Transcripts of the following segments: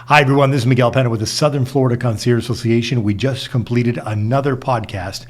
Hi, everyone. This is Miguel Pena with the Southern Florida Concierge Association. We just completed another podcast.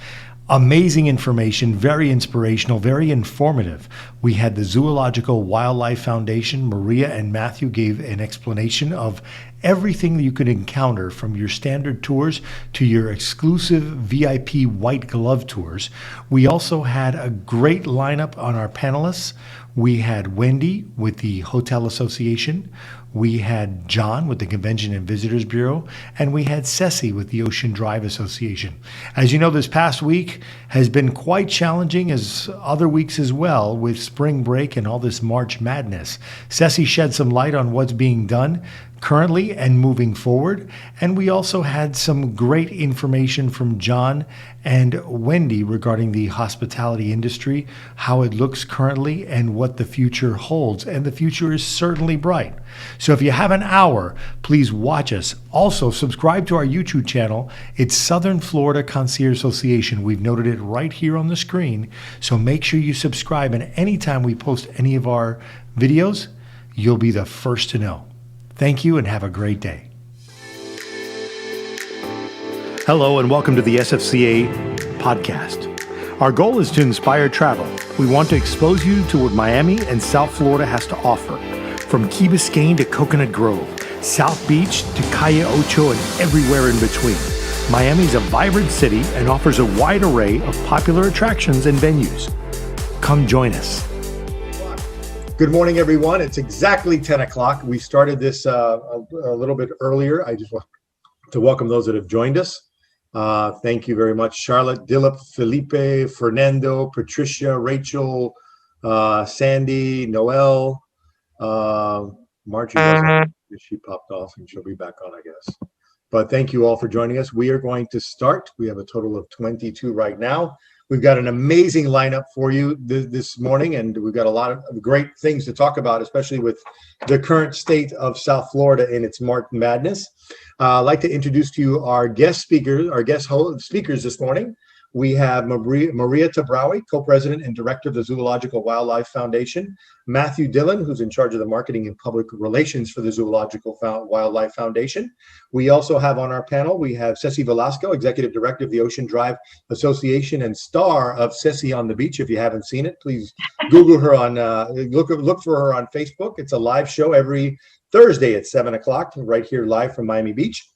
Amazing information, very inspirational, very informative. We had the Zoological Wildlife Foundation. Maria and Matthew gave an explanation of everything that you could encounter, from your standard tours to your exclusive VIP white glove tours. We also had a great lineup on our panelists. We had Wendy with the Hotel Association. We had John with the Convention and Visitors Bureau, and we had Ceci with the Ocean Drive Association. As you know, this past week has been quite challenging, as other weeks as well, with spring break and all this March madness. Ceci shed some light on what's being done currently and moving forward. And we also had some great information from John and Wendy regarding the hospitality industry, how it looks currently, and what the future holds. And the future is certainly bright. So if you have an hour, please watch us. Also, subscribe to our YouTube channel. It's Southern Florida Concierge Association. We've noted it right here on the screen. So make sure you subscribe. And anytime we post any of our videos, you'll be the first to know. Thank you and have a great day. Hello and welcome to the SFCA podcast. Our goal is to inspire travel. We want to expose you to what Miami and South Florida has to offer. From Key Biscayne to Coconut Grove, South Beach to Calle Ocho, and everywhere in between. Miami is a vibrant city and offers a wide array of popular attractions and venues. Come join us. Good morning, everyone. It's exactly 10 o'clock. We started this a little bit earlier. I just want to welcome those that have joined us. Thank you very much. Charlotte, Dillon, Felipe, Fernando, Patricia, Rachel, Sandy, Noel, Margie wasn't, she popped off and she'll be back on, I guess. But thank you all for joining us. We are going to start. We have a total of 22 right now. We've got an amazing lineup for you this morning, and we've got a lot of great things to talk about, especially with the current state of South Florida in its March Madness. I'd like to introduce to you our guest speakers, speakers this morning. We have Maria Tabraue, co-president and director of the Zoological Wildlife Foundation. Matthew Dillon, who's in charge of the marketing and public relations for the Zoological Wildlife Foundation. We also have on our panel, we have Ceci Velsaco, executive director of the Ocean Drive Association and star of Ceci on the Beach. If you haven't seen it, please Google her on, look for her on Facebook. It's a live show every Thursday at 7 o'clock, right here live from Miami Beach.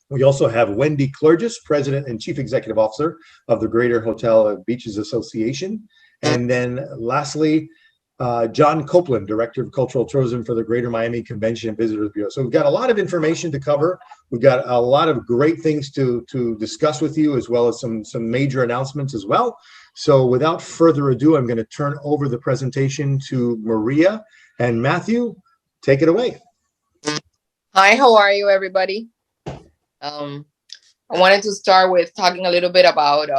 We also have Wendy Clergis, President and Chief Executive Officer of the Greater Hotel Beaches Association. And then lastly, John Copeland, Director of Cultural Tourism for the Greater Miami Convention and Visitors Bureau. So we've got a lot of information to cover. We've got a lot of great things to discuss with you, as well as some major announcements as well. So without further ado, I'm going to turn over the presentation to Maria and Matthew. Take it away. Hi, how are you, everybody? I wanted to start with talking a little bit about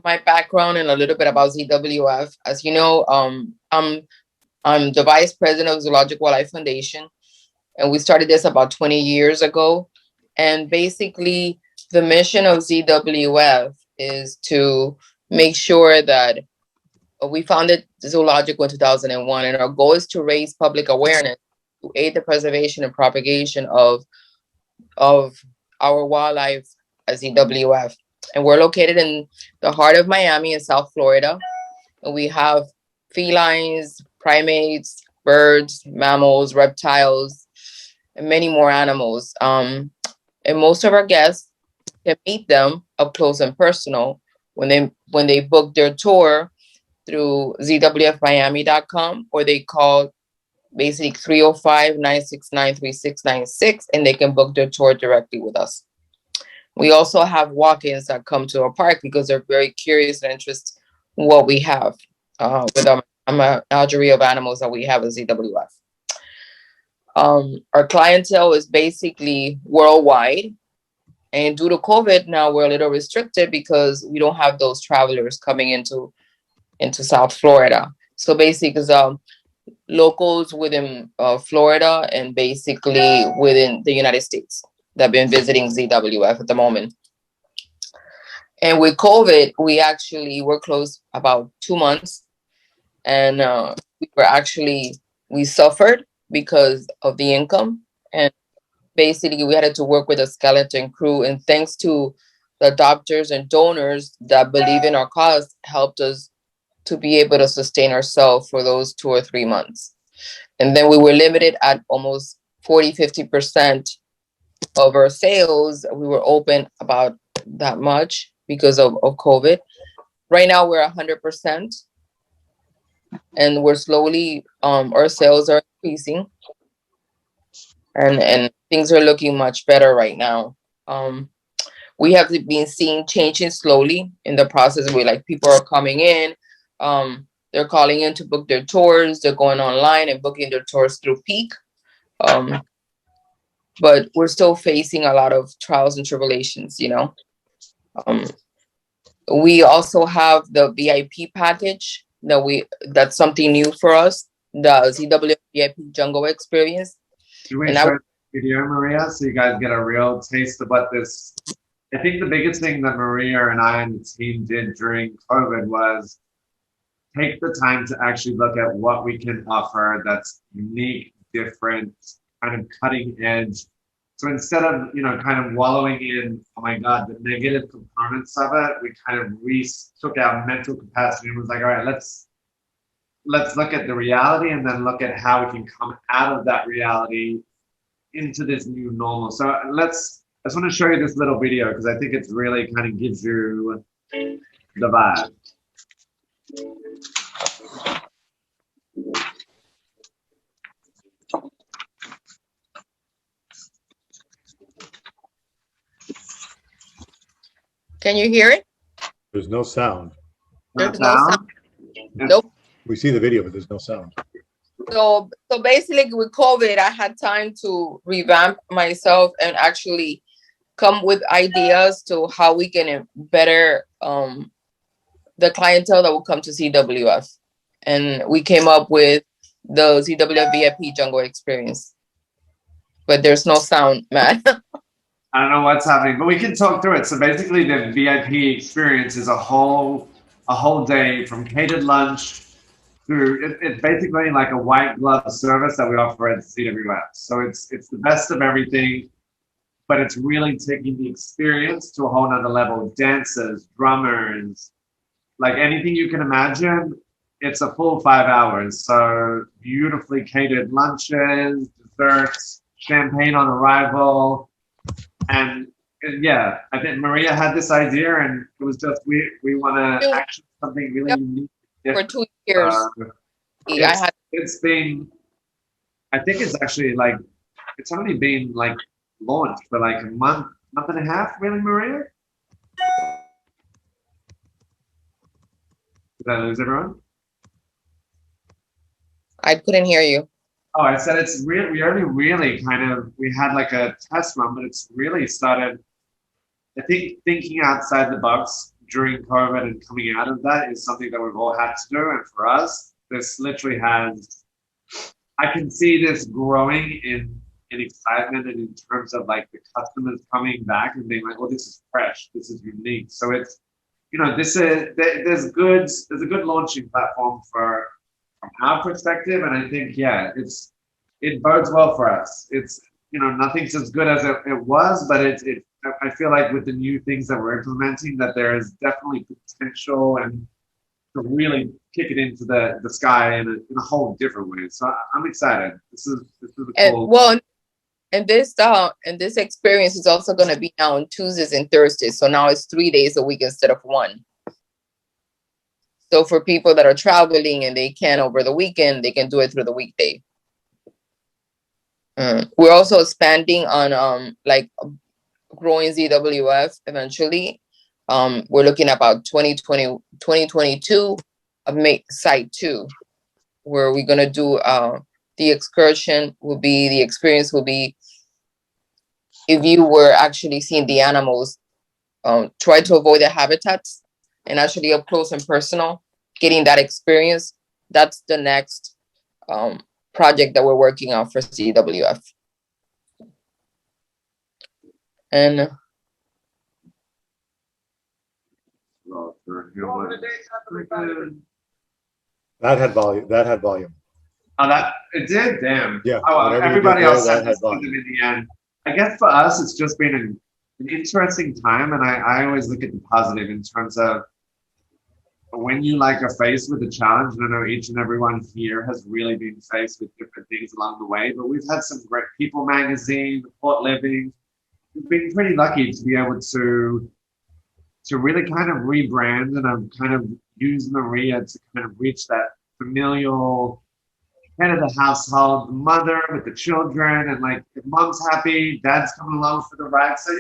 my background and a little bit about ZWF. As you know, I'm the vice president of Zoological Wildlife Foundation, and we started this about 20 years ago. And basically, the mission of ZWF is to make sure that we founded Zoological in 2001, and our goal is to raise public awareness to aid the preservation and propagation of our wildlife as ZWF. And we're located in the heart of Miami in South Florida. And we have felines, primates, birds, mammals, reptiles, and many more animals. And most of our guests can meet them up close and personal when they book their tour through zwfmiami.com, or they call basically 305-969-3696, and they can book their tour directly with us. We also have walk-ins that come to our park because they're very curious and interested in what we have with our menagerie of animals that we have at ZWF. Our clientele is basically worldwide, and due to COVID, now we're a little restricted because we don't have those travelers coming into South Florida. So basically, it's locals within Florida and basically within the United States that have been visiting ZWF at the moment. And with COVID, we were closed about 2 months, and we suffered because of the income And basically we had to work with a skeleton crew, and thanks to the doctors and donors that believe in our cause helped us to be able to sustain ourselves for those 2 or 3 months. And then we were limited at almost 40-50% of our sales. We were open about that much because of COVID. Right now we're 100%, and we're slowly our sales are increasing, and things are looking much better right now. We have been seeing changes slowly in the process where like people are coming in, they're calling in to book their tours, they're going online and booking their tours through Peak. But we're still facing a lot of trials and tribulations, you know. We also have the VIP package that's something new for us, the ZW VIP Jungle Experience. Can we And show the video, Maria, so you guys get a real taste of what this? I think the biggest thing that Maria and I and the team did during COVID was take the time to actually look at what we can offer that's unique, different, kind of cutting edge. So instead of, you know, kind of wallowing in, oh my God, the negative components of it, we kind of took our mental capacity and was like, all right, let's look at the reality and then look at how we can come out of that reality into this new normal. So I just want to show you this little video because I think it's really kind of gives you the vibe. can you hear it? There's no sound. There's no sound. Nope. We see the video, but there's no sound. So basically with COVID, I had time to revamp myself and actually come with ideas to how we can better the clientele that will come to CWF. And we came up with the CWF VIP Jungle Experience. But there's no sound, Matt. I don't know what's happening, but we can talk through it. So basically the VIP experience is a whole day from catered lunch through, it's basically like a white glove service that we offer at CWF. So it's the best of everything, but it's really taking the experience to a whole nother level. Dancers, drummers, like anything you can imagine, it's a full 5 hours. So beautifully catered lunches, desserts, champagne on arrival. And yeah, I think Maria had this idea, and it was just we want to action something really unique. For 2 years, It's been, I think it's actually like it's only been like launched for like a month and a half, really, Maria. Did I lose everyone? I couldn't hear you. Oh, I said it's really, we only really we had like a test run, but it's really started, I think thinking outside the box during COVID and coming out of that is something that we've all had to do. And for us, this literally has, I can see this growing in excitement and in terms of like the customers coming back and being like, oh, this is fresh, this is unique. So it's, you know, there's a good launching platform from our perspective, and I think, yeah, it bodes well for us. It's, you know, nothing's as good as it was, but I feel like with the new things that we're implementing, that there is definitely potential and to really kick it into the sky in a whole different way. So I'm excited. This is a cool. And this experience is also going to be now on Tuesdays and Thursdays. So now it's 3 days a week instead of 1. So for people that are traveling and they can over the weekend, they can do it through the weekday. We're also expanding on like growing ZWF eventually. We're looking at about 2022 of site 2, where we're gonna do the excursion the experience will be, if you were actually seeing the animals, try to avoid the habitats and actually up close and personal, getting that experience. That's the next project that we're working on for CWF. And that had volume. Oh, that it did. Damn. Yeah, Oh, whatever you everybody did there, else that said had this to them volume. in the end. I guess for us, it's just been an interesting time, and I always look at the positive in terms of when you like are faced with a challenge. And I know each and everyone here has really been faced with different things along the way, but we've had some great People magazine, Port Living. We've been pretty lucky to be able to really kind of rebrand, and I've kind of used Maria to kind of reach that familial head of the household, the mother with the children, and like if mom's happy, dad's coming along for the ride. So,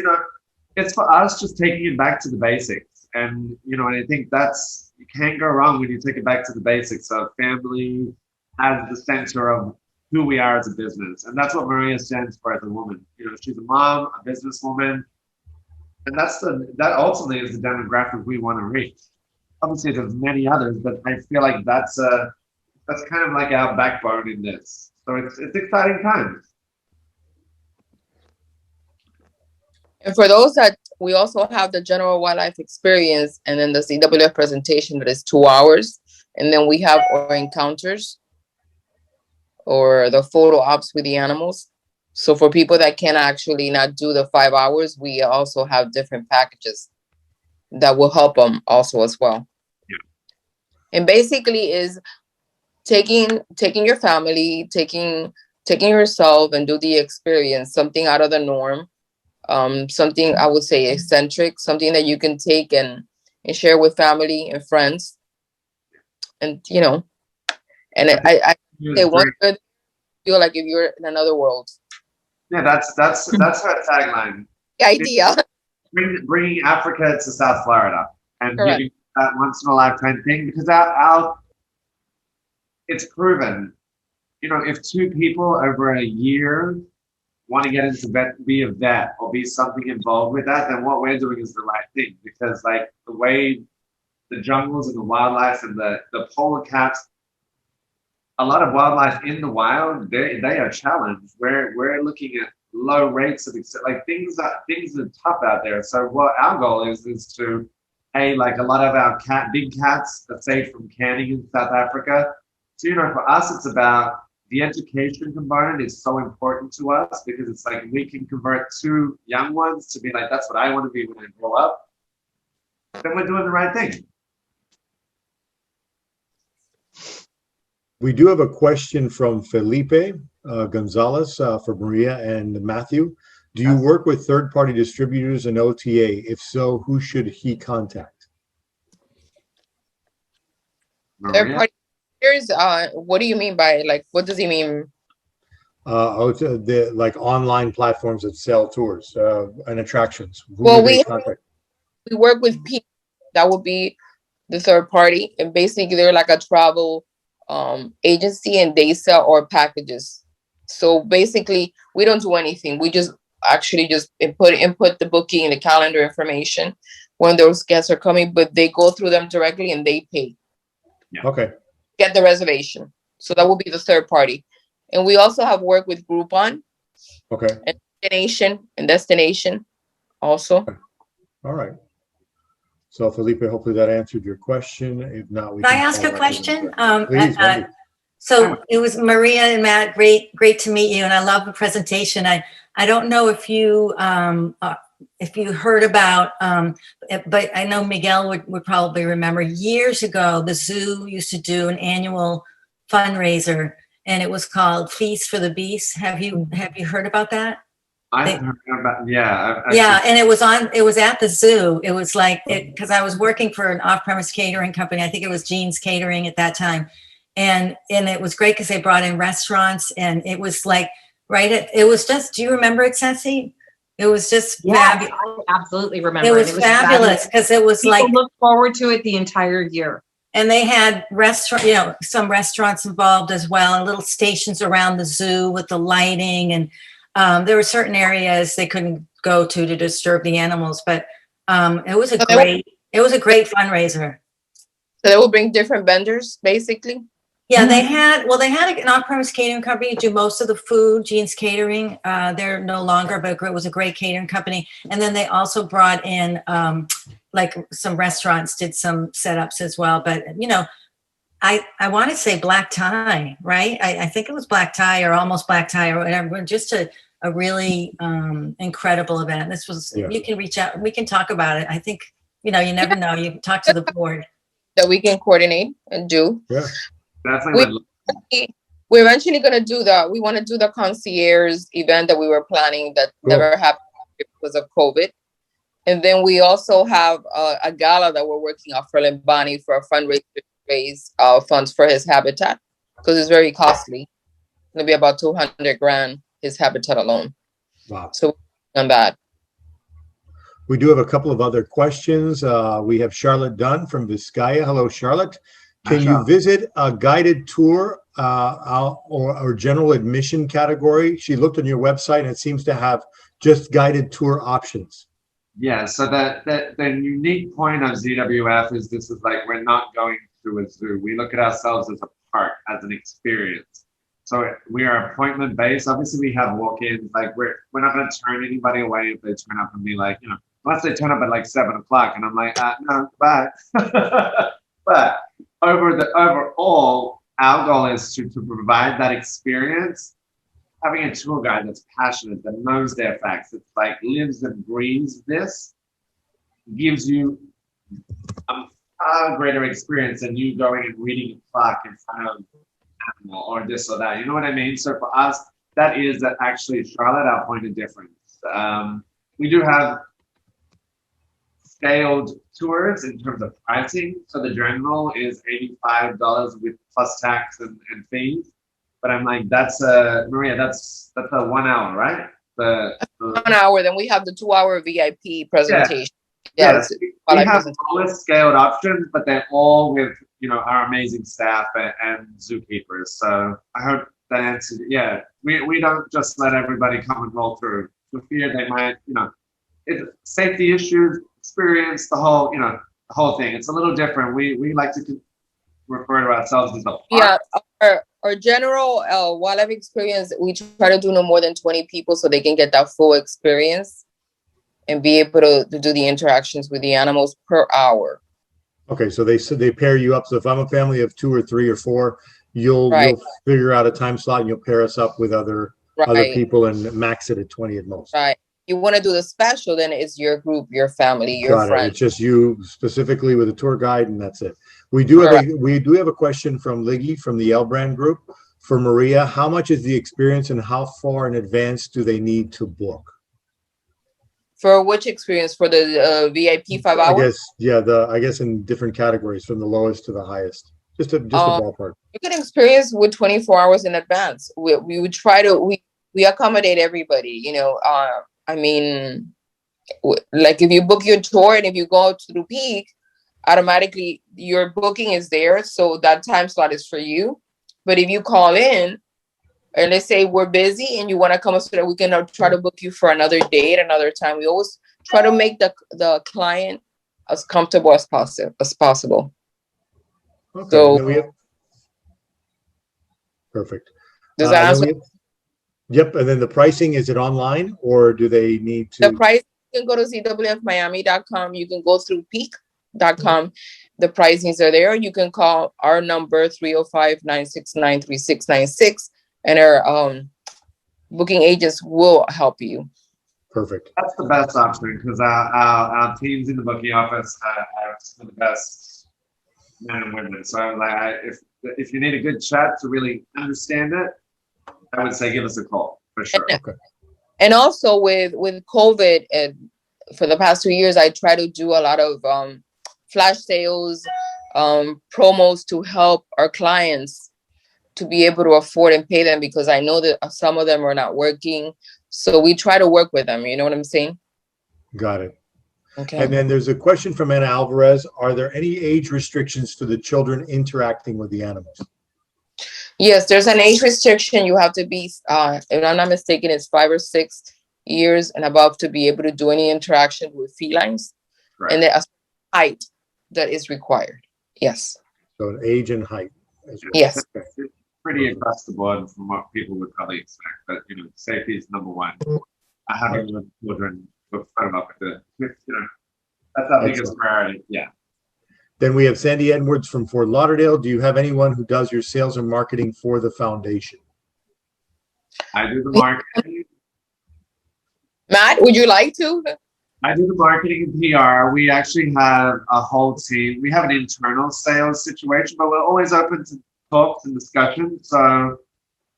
it's for us just taking it back to the basics. And, and I think you can't go wrong when you take it back to the basics of family as the center of who we are as a business. And that's what Maria stands for as a woman. She's a mom, a businesswoman, and that ultimately is the demographic we want to reach. Obviously, there's many others, but I feel like that's kind of like our backbone in this. So it's exciting times. And for those that we also have the general wildlife experience, and then the CWF presentation that is 2 hours, and then we have our encounters or the photo ops with the animals. So for people that can actually not do the 5 hours, we also have different packages that will help them also as well. Yeah. And basically is taking your family, taking yourself and do the experience, something out of the norm, something I would say eccentric, something that you can take and share with family and friends. And, and I say one good feel like if you're in another world. Yeah, that's her tagline. The idea. Bringing Africa to South Florida and Correct. giving that once in a lifetime thing, because it's proven, if two people over a year want to get into be a vet or be something involved with that, then what we're doing is the right thing. Because like the way the jungles and the wildlife and the polar caps, a lot of wildlife in the wild, they are challenged. We're looking at low rates of like things are tough out there. So what our goal is to like a lot of our big cats are safe from canning in South Africa. So for us, it's about the education component is so important to us, because it's like we can convert two young ones to be like, that's what I want to be when I grow up. Then we're doing the right thing. We do have a question from Felipe Gonzalez for Maria and Matthew. Do you work with third-party distributors and OTA? If so, who should he contact? Third-party distributors, what do you mean by, like, what does he mean? The like online platforms that sell tours and attractions. Well, we work with people that would be the third party, and basically they're like a travel agency, and they sell our packages. So basically we don't do anything. We just actually just input the booking and the calendar information when those guests are coming, but they go through them directly and they pay. Yeah. Okay. Get the reservation. So that will be the third party. And we also have worked with Groupon. Okay. And destination also. Okay. All right. So Felipe, hopefully that answered your question. If not, Can I ask a question? Please, so it was Maria and Matt, great to meet you, and I love the presentation. I don't know if you heard about, but I know Miguel would probably remember, years ago the zoo used to do an annual fundraiser, and it was called Feast for the Beast. Have you heard about that? I've heard about, yeah. And it was at the zoo. It was like, because I was working for an off-premise catering company. I think it was Gene's Catering at that time. And it was great because they brought in restaurants, and it was like, it was just, do you remember it, Ceci? It was just fabulous. I absolutely remember. It was fabulous because it was people look forward to it the entire year. And they had some restaurants involved as well, and little stations around the zoo with the lighting, and there were certain areas they couldn't go to disturb the animals, but it was a great fundraiser. So they will bring different vendors, basically. Yeah, they had an off-premise catering company do most of the food, Gene's Catering. They're no longer, but it was a great catering company. And then they also brought in like some restaurants did some setups as well. But I want to say black tie, right? I think it was black tie or almost black tie or whatever. Just a really incredible event. This was, Yeah. you can reach out, we can talk about it. I think, you never know. You can talk to the board. That we can coordinate and do. Yeah. Definitely. We're eventually going to do we want to do the concierge event that we were planning that Cool. never happened because of COVID. And then we also have a gala that we're working on for Limbani for a fundraiser to raise funds for his habitat because it's very costly. It'll be about 200 grand, his habitat alone. Wow. So on that. We do have a couple of other questions. We have Charlotte Dunn from Vizcaya. Hello, Charlotte. Can you visit a guided tour or general admission category? She looked on your website and it seems to have just guided tour options. Yeah, so the unique point of ZWF is this is like, we're not going to a zoo. We look at ourselves as a park, as an experience. So we are appointment based. Obviously we have walk-ins, like we're not going to turn anybody away if they turn up and be like, unless they turn up at like 7 o'clock and I'm like, no, bye. But overall, our goal is to provide that experience. Having a tour guide that's passionate, that knows their facts, it's like lives and breathes this, gives you a far greater experience than you going and reading a plaque in front of an animal or this or that. You know what I mean? So for us, that is actually, Charlotte, our point of difference. We do have scaled tours in terms of pricing. So the general is $85 with plus tax and fees. But I'm like, that's Maria, that's a 1 hour, right? The 1 hour, then we have the 2 hour VIP presentation. Yeah. Yes. We have all the scaled options, but they're all with, our amazing staff and zookeepers. So I hope that answered it. Yeah, we don't just let everybody come and roll through for fear they might, safety issues, experience, the whole thing. It's a little different. We like to refer to ourselves as a park. Yeah, our general wildlife experience, we try to do no more than 20 people so they can get that full experience and be able to do the interactions with the animals per hour. Okay, so they pair you up. So if I'm a family of 2 or 3 or 4, you'll figure out a time slot and you'll pair us up with other people and max it at 20 at most. Right. You want to do the special, then it's your group, your family, your friends. It's just you specifically with a tour guide, and that's it. We do have a question from Liggy from the L Brand Group for Maria. How much is the experience, and how far in advance do they need to book? For which experience? For the VIP 5 hours? I guess in different categories from the lowest to the highest. Just a ballpark. You can experience with 24 hours in advance. We would try to we accommodate everybody. I mean, like if you book your tour and if you go through peak, automatically your booking is there. So that time slot is for you. But if you call in and let's say we're busy and you want to come so that we can try to book you for another date, another time, we always try to make the client as comfortable as possible. Okay. So perfect. Does that answer? Yep. And then the pricing, is it online or do they need to? The price, you can go to zwfmiami.com. You can go through peak.com. The pricings are there. You can call our number 305-969-3696 and our booking agents will help you. Perfect. That's the best option because our teams in the booking office are some of the best men and women. So like, if you need a good chat to really understand it, I would say give us a call for sure. Okay. And also with COVID, and for the past 2 years, I try to do a lot of flash sales, promos to help our clients to be able to afford and pay them because I know that some of them are not working. So we try to work with them. You know what I'm saying? Got it. Okay. And then there's a question from Anna Alvarez. Are there any age restrictions to the children interacting with the animals? Yes, there's an age restriction. You have to be, if I'm not mistaken, it's 5 or 6 years and above to be able to do any interaction with felines. Right. And there's a height that is required. Yes. So an age and height. Yes. Okay. Pretty across the board from what people would probably expect, but safety is number one. I haven't with children put them up at that's our biggest priority. Yeah. Then we have Sandy Edwards from Fort Lauderdale. Do you have anyone who does your sales and marketing for the foundation? I do the marketing. Matt, would you like to? I do the marketing and PR. We actually have a whole team. We have an internal sales situation, but we're always open to talks and discussions. So,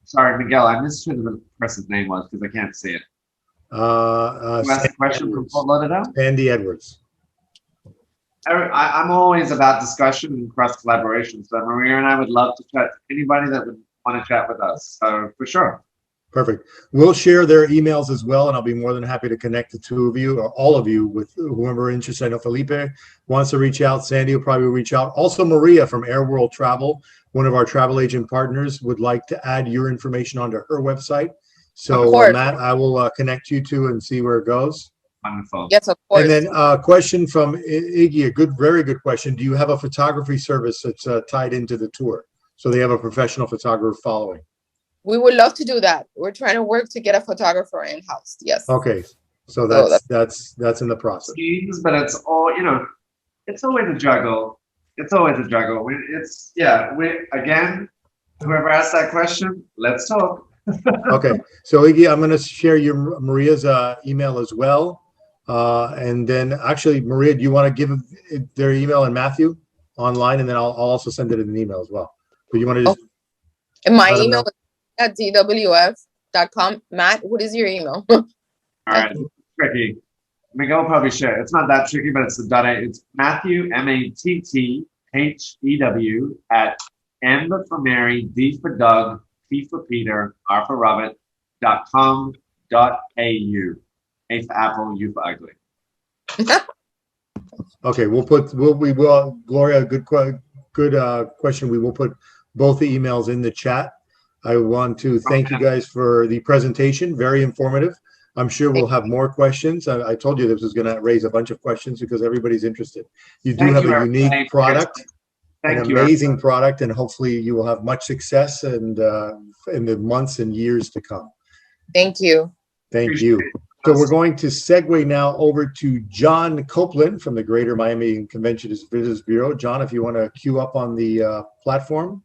sorry, Miguel, I missed who the person's name was because I can't see it. Who asked the question from Fort Lauderdale? Sandy Edwards. I'm always about discussion and cross collaboration. So Maria and I would love to chat to anybody that would want to chat with us. So for sure. Perfect. We'll share their emails as well, and I'll be more than happy to connect the two of you or all of you with whoever interested. I know Felipe wants to reach out. Sandy will probably reach out. Also, Maria from Air World Travel, one of our travel agent partners, would like to add your information onto her website. So Matt, I will connect you two and see where it goes. Wonderful. Yes, of course. And then a question from Iggy, very good question. Do you have a photography service that's tied into the tour? So they have a professional photographer following. We would love to do that. We're trying to work to get a photographer in-house. Yes. Okay. So that's in the process. But it's all, it's always a juggle. It's always a juggle. Again, whoever asked that question, let's talk. Okay. So Iggy, I'm going to share Maria's email as well. And then actually, Maria, do you want to give their email and Matthew online? And then I'll also send it in an email as well. But you want to just... And my email is at dwf.com. Matt, what is your email? All right. It's tricky. Miguel will probably share. It's not that tricky, but it's the .a. It's Matthew, MATTHEW, at M for Mary, D for Doug, P for Peter, R for Robert, .com.au. A for Apple, U for ugly. Okay, we will, Gloria, good question. We will put both the emails in the chat. I want to thank you guys for the presentation. Very informative. I'm sure we'll have more questions. I told you this was going to raise a bunch of questions because everybody's interested. You do have a unique product, an amazing product, and hopefully you will have much success and in the months and years to come. Thank you. Thank you. So we're going to segue now over to John Copeland from the Greater Miami Convention and Visitors Bureau. John, if you want to queue up on the platform.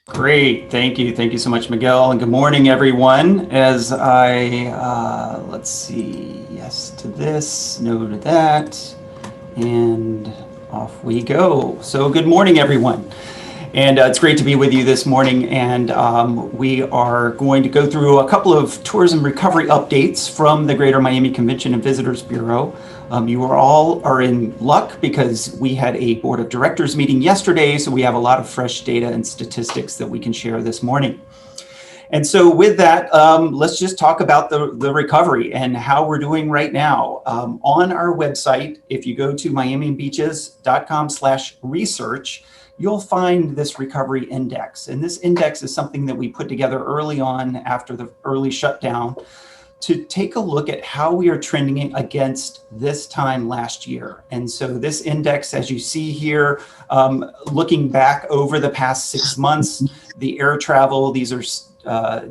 Great. Thank you. Thank you so much, Miguel. And good morning, everyone. As I, let's see, yes to this, no to that, and off we go. So good morning, everyone. And it's great to be with you this morning. And we are going to go through a couple of tourism recovery updates from the Greater Miami Convention and Visitors Bureau. You all are in luck because we had a board of directors meeting yesterday, so we have a lot of fresh data and statistics that we can share this morning. And so with that, let's just talk about the recovery and how we're doing right now. On our website, if you go to miamibeaches.com/research, you'll find this recovery index. And this index is something that we put together early on after the early shutdown to take a look at how we are trending against this time last year. And so this index, as you see here, looking back over the past 6 months, the air travel, these are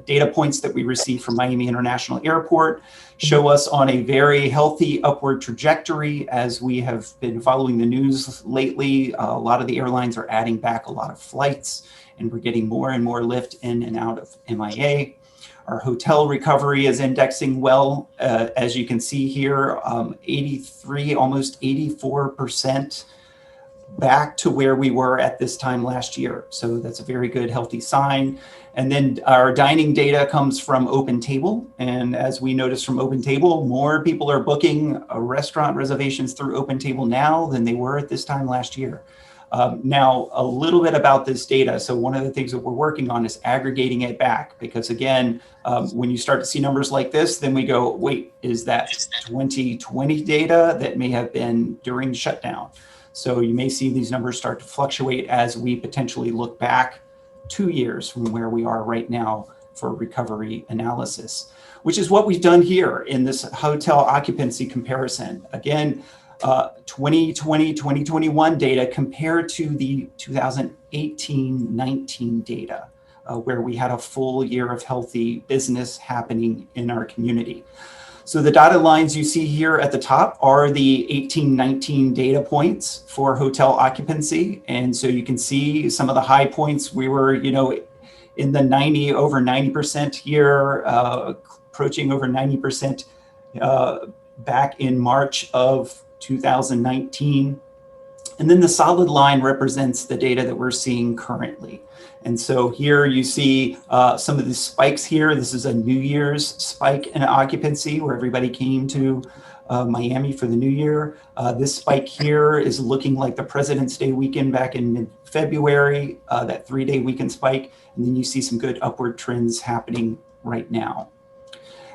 data points that we received from Miami International Airport, show us on a very healthy upward trajectory. As we have been following the news lately, a lot of the airlines are adding back a lot of flights, and we're getting more and more lift in and out of MIA. Our hotel recovery is indexing well. As you can see here, 83, almost 84% back to where we were at this time last year. So that's a very good, healthy sign. And then our dining data comes from OpenTable. And as we noticed from OpenTable, more people are booking restaurant reservations through OpenTable now than they were at this time last year. Now, a little bit about this data. So one of the things that we're working on is aggregating it back, because again, when you start to see numbers like this, then we go, wait, is that 2020 data that may have been during the shutdown? So you may see these numbers start to fluctuate as we potentially look back 2 years from where we are right now for recovery analysis, which is what we've done here in this hotel occupancy comparison. Again, 2020, 2021 data compared to the 2018-19 data, where we had a full year of healthy business happening in our community. So the dotted lines you see here at the top are the 18-19 data points for hotel occupancy. And so you can see some of the high points. We were, you know, in the over 90% here, approaching over 90% back in March of 2019. And then the solid line represents the data that we're seeing currently. And so here you see some of the spikes here. This is a New Year's spike in occupancy where everybody came to Miami for the New Year. This spike here is looking like the President's Day weekend back in mid-February, that 3-day weekend spike. And then you see some good upward trends happening right now.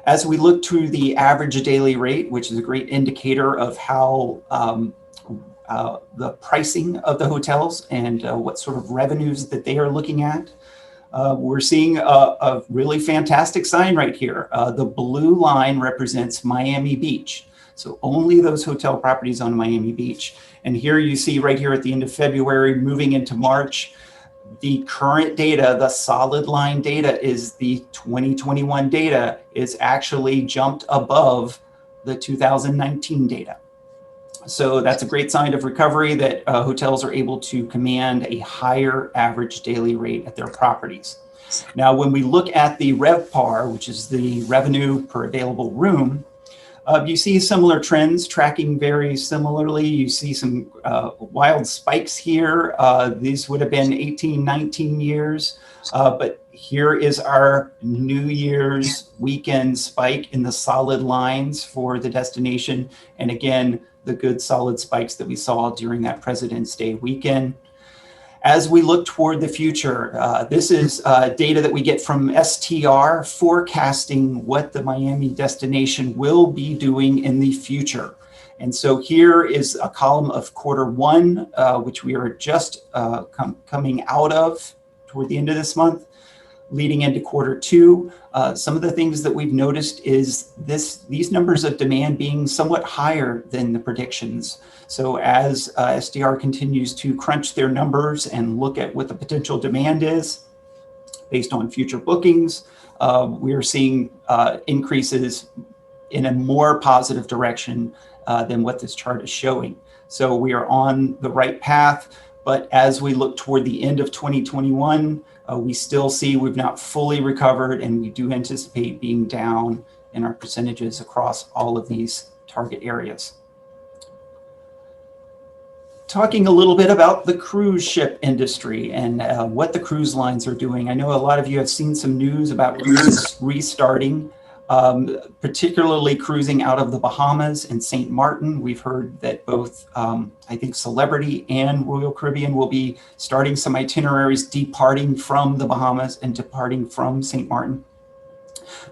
As we look to the average daily rate, which is a great indicator of how the pricing of the hotels and what sort of revenues that they are looking at, we're seeing a really fantastic sign right here. The blue line represents Miami Beach. So only those hotel properties on Miami Beach. And here you see right here at the end of February, moving into March, the current data, the solid line data is the 2021 data is actually jumped above the 2019 data. So that's a great sign of recovery that hotels are able to command a higher average daily rate at their properties. Now, when we look at the RevPAR, which is the revenue per available room, you see similar trends tracking very similarly. You see some wild spikes here. These would have been 18, 19 years. But here is our New Year's weekend spike in the solid lines for the destination. And again, the good solid spikes that we saw during that President's Day weekend. As we look toward the future, this is data that we get from STR forecasting what the Miami destination will be doing in the future. And so here is a column of Q1, which we are just coming out of toward the end of this month, leading into Q2. Some of the things that we've noticed is these numbers of demand being somewhat higher than the predictions. So as SDR continues to crunch their numbers and look at what the potential demand is based on future bookings, we are seeing increases in a more positive direction than what this chart is showing. So we are on the right path, but as we look toward the end of 2021, we still see we've not fully recovered, and we do anticipate being down in our percentages across all of these target areas. Talking a little bit about the cruise ship industry and what the cruise lines are doing. I know a lot of you have seen some news about cruises restarting, particularly cruising out of the Bahamas and St. Martin. We've heard that both, I think, Celebrity and Royal Caribbean will be starting some itineraries departing from the Bahamas and departing from St. Martin.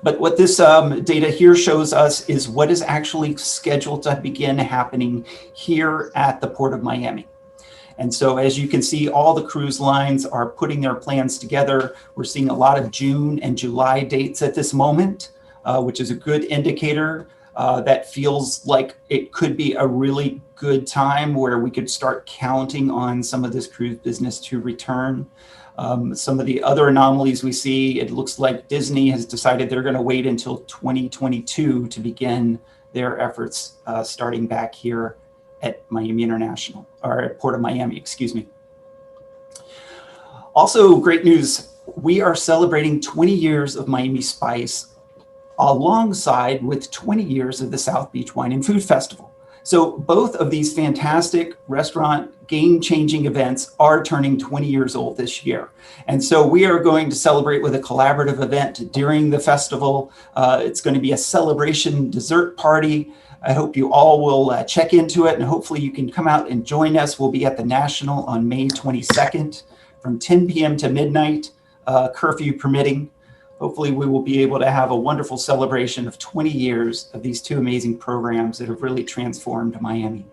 But what this data here shows us is what is actually scheduled to begin happening here at the Port of Miami. And so as you can see, all the cruise lines are putting their plans together. We're seeing a lot of June and July dates at this moment, which is a good indicator that feels like it could be a really good time where we could start counting on some of this cruise business to return. Some of the other anomalies we see, it looks like Disney has decided they're going to wait until 2022 to begin their efforts starting back here at Miami International, or at Port of Miami, excuse me. Also, great news, we are celebrating 20 years of Miami Spice alongside with 20 years of the South Beach Wine and Food Festival. So both of these fantastic restaurant game-changing events are turning 20 years old this year. And so we are going to celebrate with a collaborative event during the festival. It's going to be a celebration dessert party. I hope you all will check into it, and hopefully you can come out and join us. We'll be at the National on May 22nd from 10 p.m. to midnight, curfew permitting. Hopefully we will be able to have a wonderful celebration of 20 years of these two amazing programs that have really transformed Miami.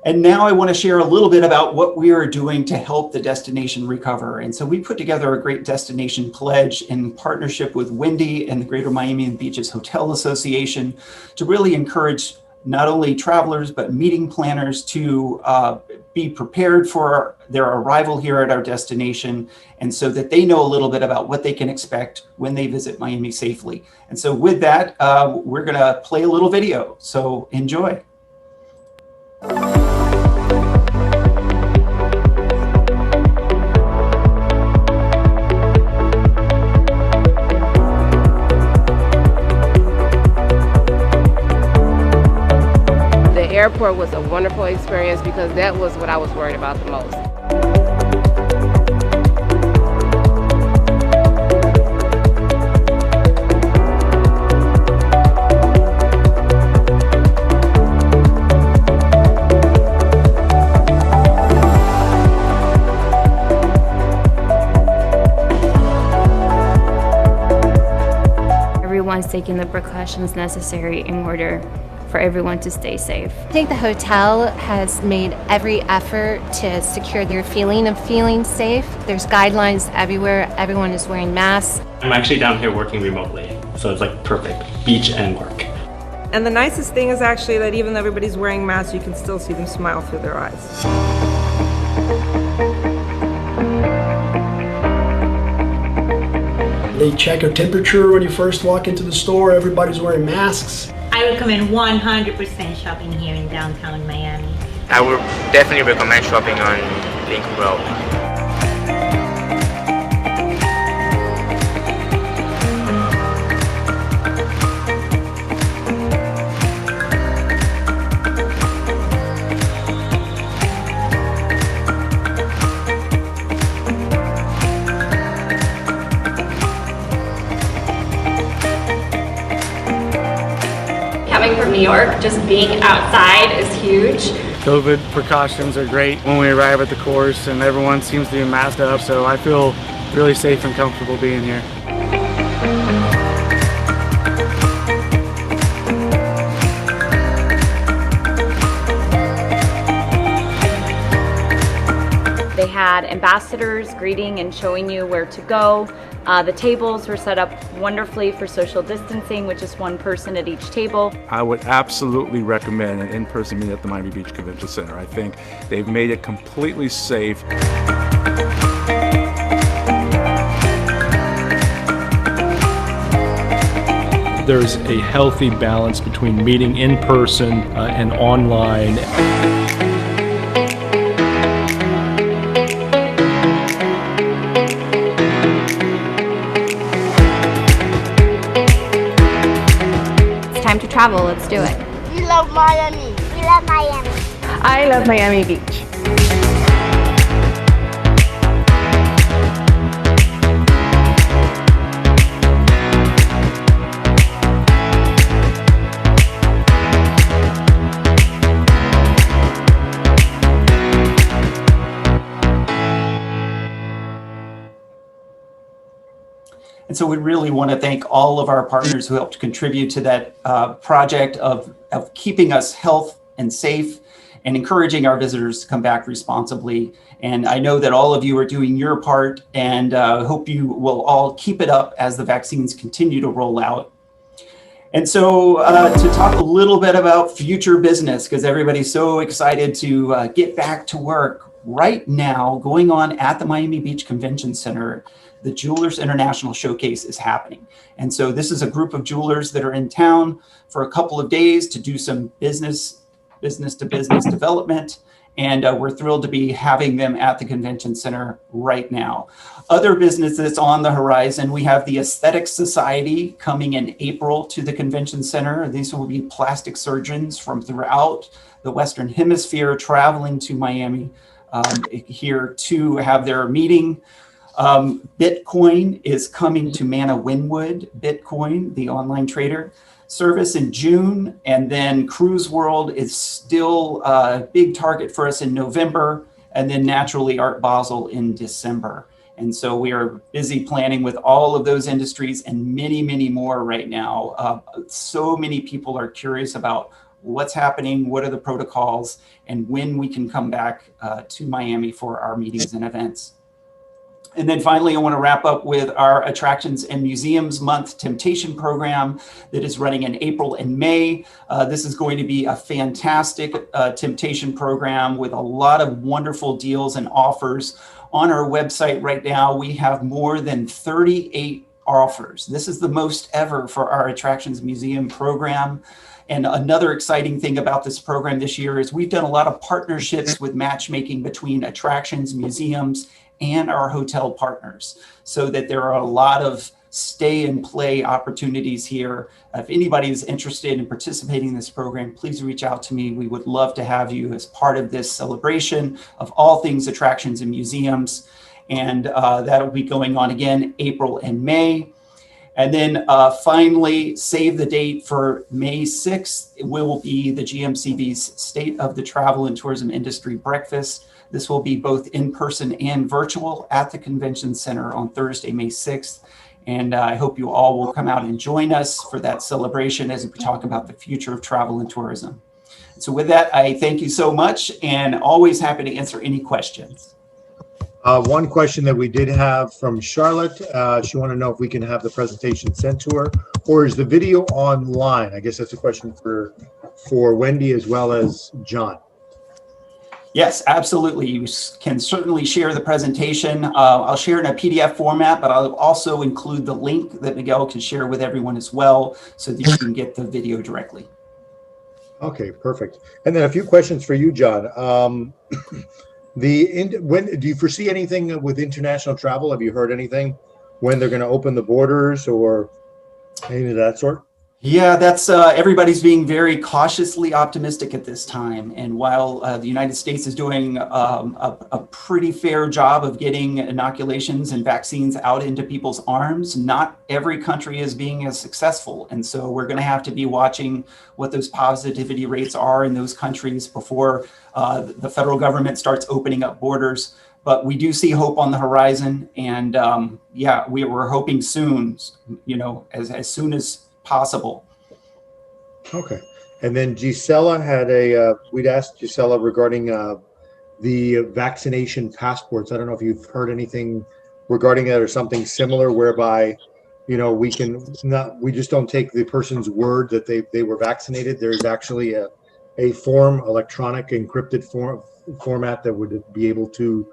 And now I want to share a little bit about what we are doing to help the destination recover. And so we put together a great destination pledge in partnership with Wendy and the Greater Miami Beaches Hotel Association to really encourage not only travelers, but meeting planners to be prepared for their arrival here at our destination, and so that they know a little bit about what they can expect when they visit Miami safely. And so with that, we're gonna play a little video, so enjoy. The airport was a wonderful experience because that was what I was worried about the most. Everyone's taking the precautions necessary in order for everyone to stay safe. I think the hotel has made every effort to secure their feeling of feeling safe. There's guidelines everywhere. Everyone is wearing masks. I'm actually down here working remotely, so it's like perfect, beach and work. And the nicest thing is actually that even though everybody's wearing masks, you can still see them smile through their eyes. They check your temperature when you first walk into the store. Everybody's wearing masks. I recommend 100% shopping here in downtown Miami. I would definitely recommend shopping on Lincoln Road. Coming from New York, just being outside is huge. COVID precautions are great when we arrive at the course, and everyone seems to be masked up, so I feel really safe and comfortable being here. They had ambassadors greeting and showing you where to go. The tables were set up wonderfully for social distancing, which is one person at each table. I would absolutely recommend an in-person meeting at the Miami Beach Convention Center. I think they've made it completely safe. There's a healthy balance between meeting in person and online. Time to travel, let's do it. We love Miami. We love Miami. I love Miami Beach. And so we really want to thank all of our partners who helped contribute to that project of keeping us health and safe and encouraging our visitors to come back responsibly. And I know that all of you are doing your part, and hope you will all keep it up as the vaccines continue to roll out. And so to talk a little bit about future business, because everybody's so excited to get back to work right now, going on at the Miami Beach Convention Center, the Jewelers International Showcase is happening. And so this is a group of jewelers that are in town for a couple of days to do some business to business development. And we're thrilled to be having them at the convention center right now. Other businesses on the horizon, we have the Aesthetics Society coming in April to the convention center. These will be plastic surgeons from throughout the Western Hemisphere traveling to Miami here to have their meeting. Bitcoin is coming to Manna Wynwood, Bitcoin, the online trader service, in June. And then Cruise World is still a big target for us in November. And then naturally Art Basel in December. And so we are busy planning with all of those industries and many, many more right now. So many people are curious about what's happening, what are the protocols, and when we can come back to Miami for our meetings and events. And then finally, I want to wrap up with our Attractions and Museums Month Temptation program that is running in April and May. This is going to be a fantastic temptation program with a lot of wonderful deals and offers. On our website right now, we have more than 38 offers. This is the most ever for our Attractions and Museum program. And another exciting thing about this program this year is we've done a lot of partnerships with matchmaking between attractions, museums, and our hotel partners, so that there are a lot of stay and play opportunities here. If anybody is interested in participating in this program, please reach out to me. We would love to have you as part of this celebration of all things attractions and museums. And that'll be going on again, April and May. And then finally, save the date for May 6th. It will be the GMCB's State of the Travel and Tourism Industry Breakfast. This will be both in person and virtual at the Convention Center on Thursday, May 6th. And I hope you all will come out and join us for that celebration as we talk about the future of travel and tourism. So with that, I thank you so much and always happy to answer any questions. One question that we did have from Charlotte, she wanted to know if we can have the presentation sent to her, or is the video online? I guess that's a question for Wendy as well as John. Yes, absolutely. You can certainly share the presentation. I'll share in a PDF format, but I'll also include the link that Miguel can share with everyone as well, so that you can get the video directly. Okay, perfect. And then a few questions for you, John. When do you foresee anything with international travel? Have you heard anything when they're going to open the borders or anything of that sort? Yeah, that's everybody's being very cautiously optimistic at this time. And while the United States is doing a pretty fair job of getting inoculations and vaccines out into people's arms, not every country is being as successful. And so we're going to have to be watching what those positivity rates are in those countries before the federal government starts opening up borders. But we do see hope on the horizon. And yeah, we're hoping soon, as soon as possible. Okay. And then Gisela had we'd asked Gisela regarding the vaccination passports. I don't know if you've heard anything regarding that or something similar whereby, we just don't take the person's word that they were vaccinated. There's actually a electronic encrypted format that would be able to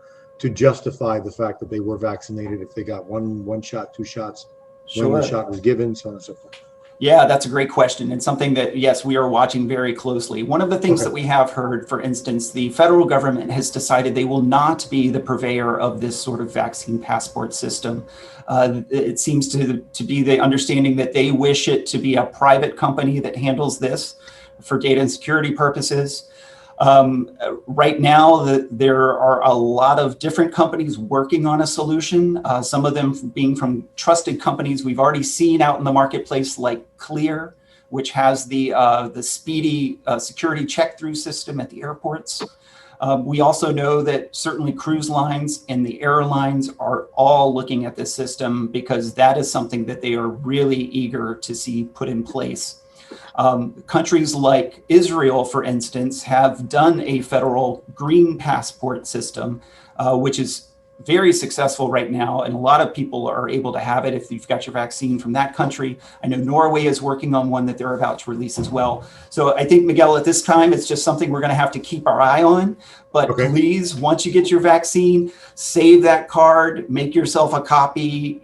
justify the fact that they were vaccinated if they got one shot, 2 shots, when the shot was given, so on and so forth. Yeah, that's a great question, and something that, yes, we are watching very closely. One of the things that we have heard, for instance, the federal government has decided they will not be the purveyor of this sort of vaccine passport system. It seems to be the understanding that they wish it to be a private company that handles this for data and security purposes. Right now, there are a lot of different companies working on a solution, some of them being from trusted companies we've already seen out in the marketplace, like Clear, which has the speedy security check-through system at the airports. We also know that certainly cruise lines and the airlines are all looking at this system because that is something that they are really eager to see put in place. Countries like Israel, for instance, have done a federal green passport system, which is very successful right now. And a lot of people are able to have it if you've got your vaccine from that country. I know Norway is working on one that they're about to release as well. So I think, Miguel, at this time, it's just something we're going to have to keep our eye on. But please, once you get your vaccine, save that card, make yourself a copy,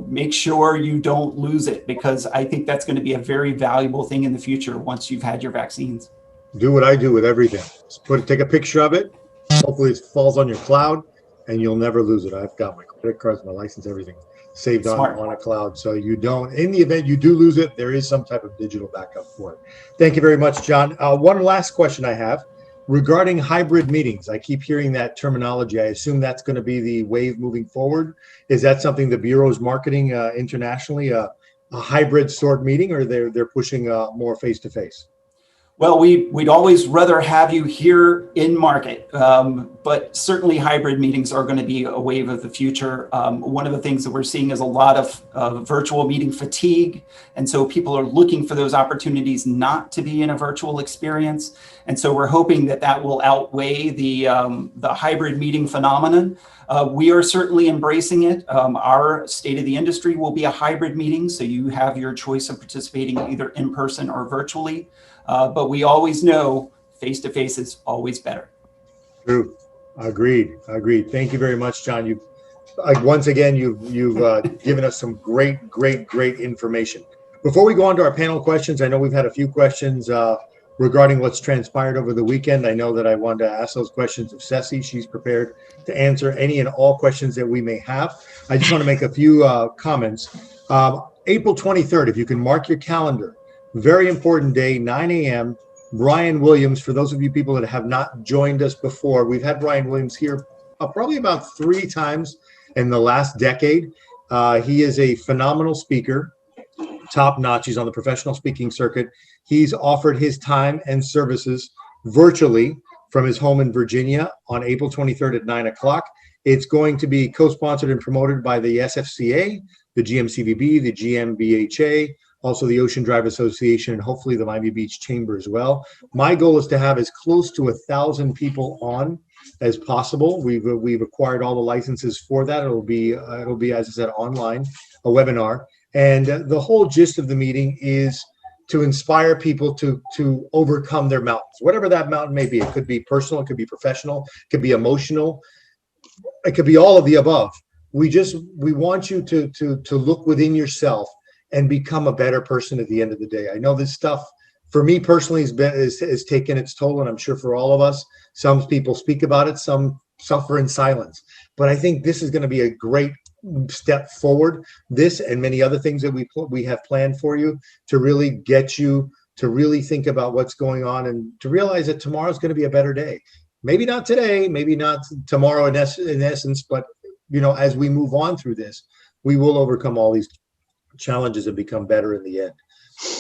make sure you don't lose it, because I think that's going to be a very valuable thing in the future once you've had your vaccines. Do what I do with everything. Just take a picture of it. Hopefully it falls on your cloud and you'll never lose it. I've got my credit cards, my license, everything saved on a cloud. So you don't, in the event you do lose it, there is some type of digital backup for it. Thank you very much, John. One last question I have regarding hybrid meetings. I keep hearing that terminology. I assume that's going to be the wave moving forward. Is that something the Bureau is marketing internationally, a hybrid sort meeting, or they're pushing more face-to-face? Well, we'd always rather have you here in market, but certainly hybrid meetings are going to be a wave of the future. One of the things that we're seeing is a lot of virtual meeting fatigue. And so people are looking for those opportunities not to be in a virtual experience. And so we're hoping that that will outweigh the hybrid meeting phenomenon. We are certainly embracing it. Our state of the industry will be a hybrid meeting, so you have your choice of participating either in person or virtually. But we always know face-to-face is always better. True. Agreed. Thank you very much, John. Once again, you've given us some great information. Before we go on to our panel questions, I know we've had a few questions regarding what's transpired over the weekend. I know that I wanted to ask those questions of Ceci. She's prepared to answer any and all questions that we may have. I just want to make a few comments. April 23rd, if you can mark your calendar, very important day, 9 a.m. Brian Williams, for those of you people that have not joined us before, we've had Brian Williams here probably about 3 times in the last decade. He is a phenomenal speaker, top notch. He's on the professional speaking circuit. He's offered his time and services virtually from his home in Virginia on April 23rd at 9 o'clock. It's going to be co-sponsored and promoted by the SFCA, the GMCVB, the GMBHA, also the Ocean Drive Association, and hopefully the Miami Beach Chamber as well. My goal is to have as close to 1,000 people on as possible. We've acquired all the licenses for that. It'll be, as I said, online, a webinar. And the whole gist of the meeting is to inspire people to overcome their mountains, whatever that mountain may be. It could be personal, it could be professional, it could be emotional, it could be all of the above. We want you to look within yourself and become a better person at the end of the day. I know this stuff, for me personally, has taken its toll, and I'm sure for all of us. Some people speak about it, some suffer in silence. But I think this is going to be a great step forward. This and many other things that we have planned for you to really get you to really think about what's going on and to realize that tomorrow's going to be a better day. Maybe not today, maybe not tomorrow in essence, but as we move on through this, we will overcome all these challenges and become better in the end.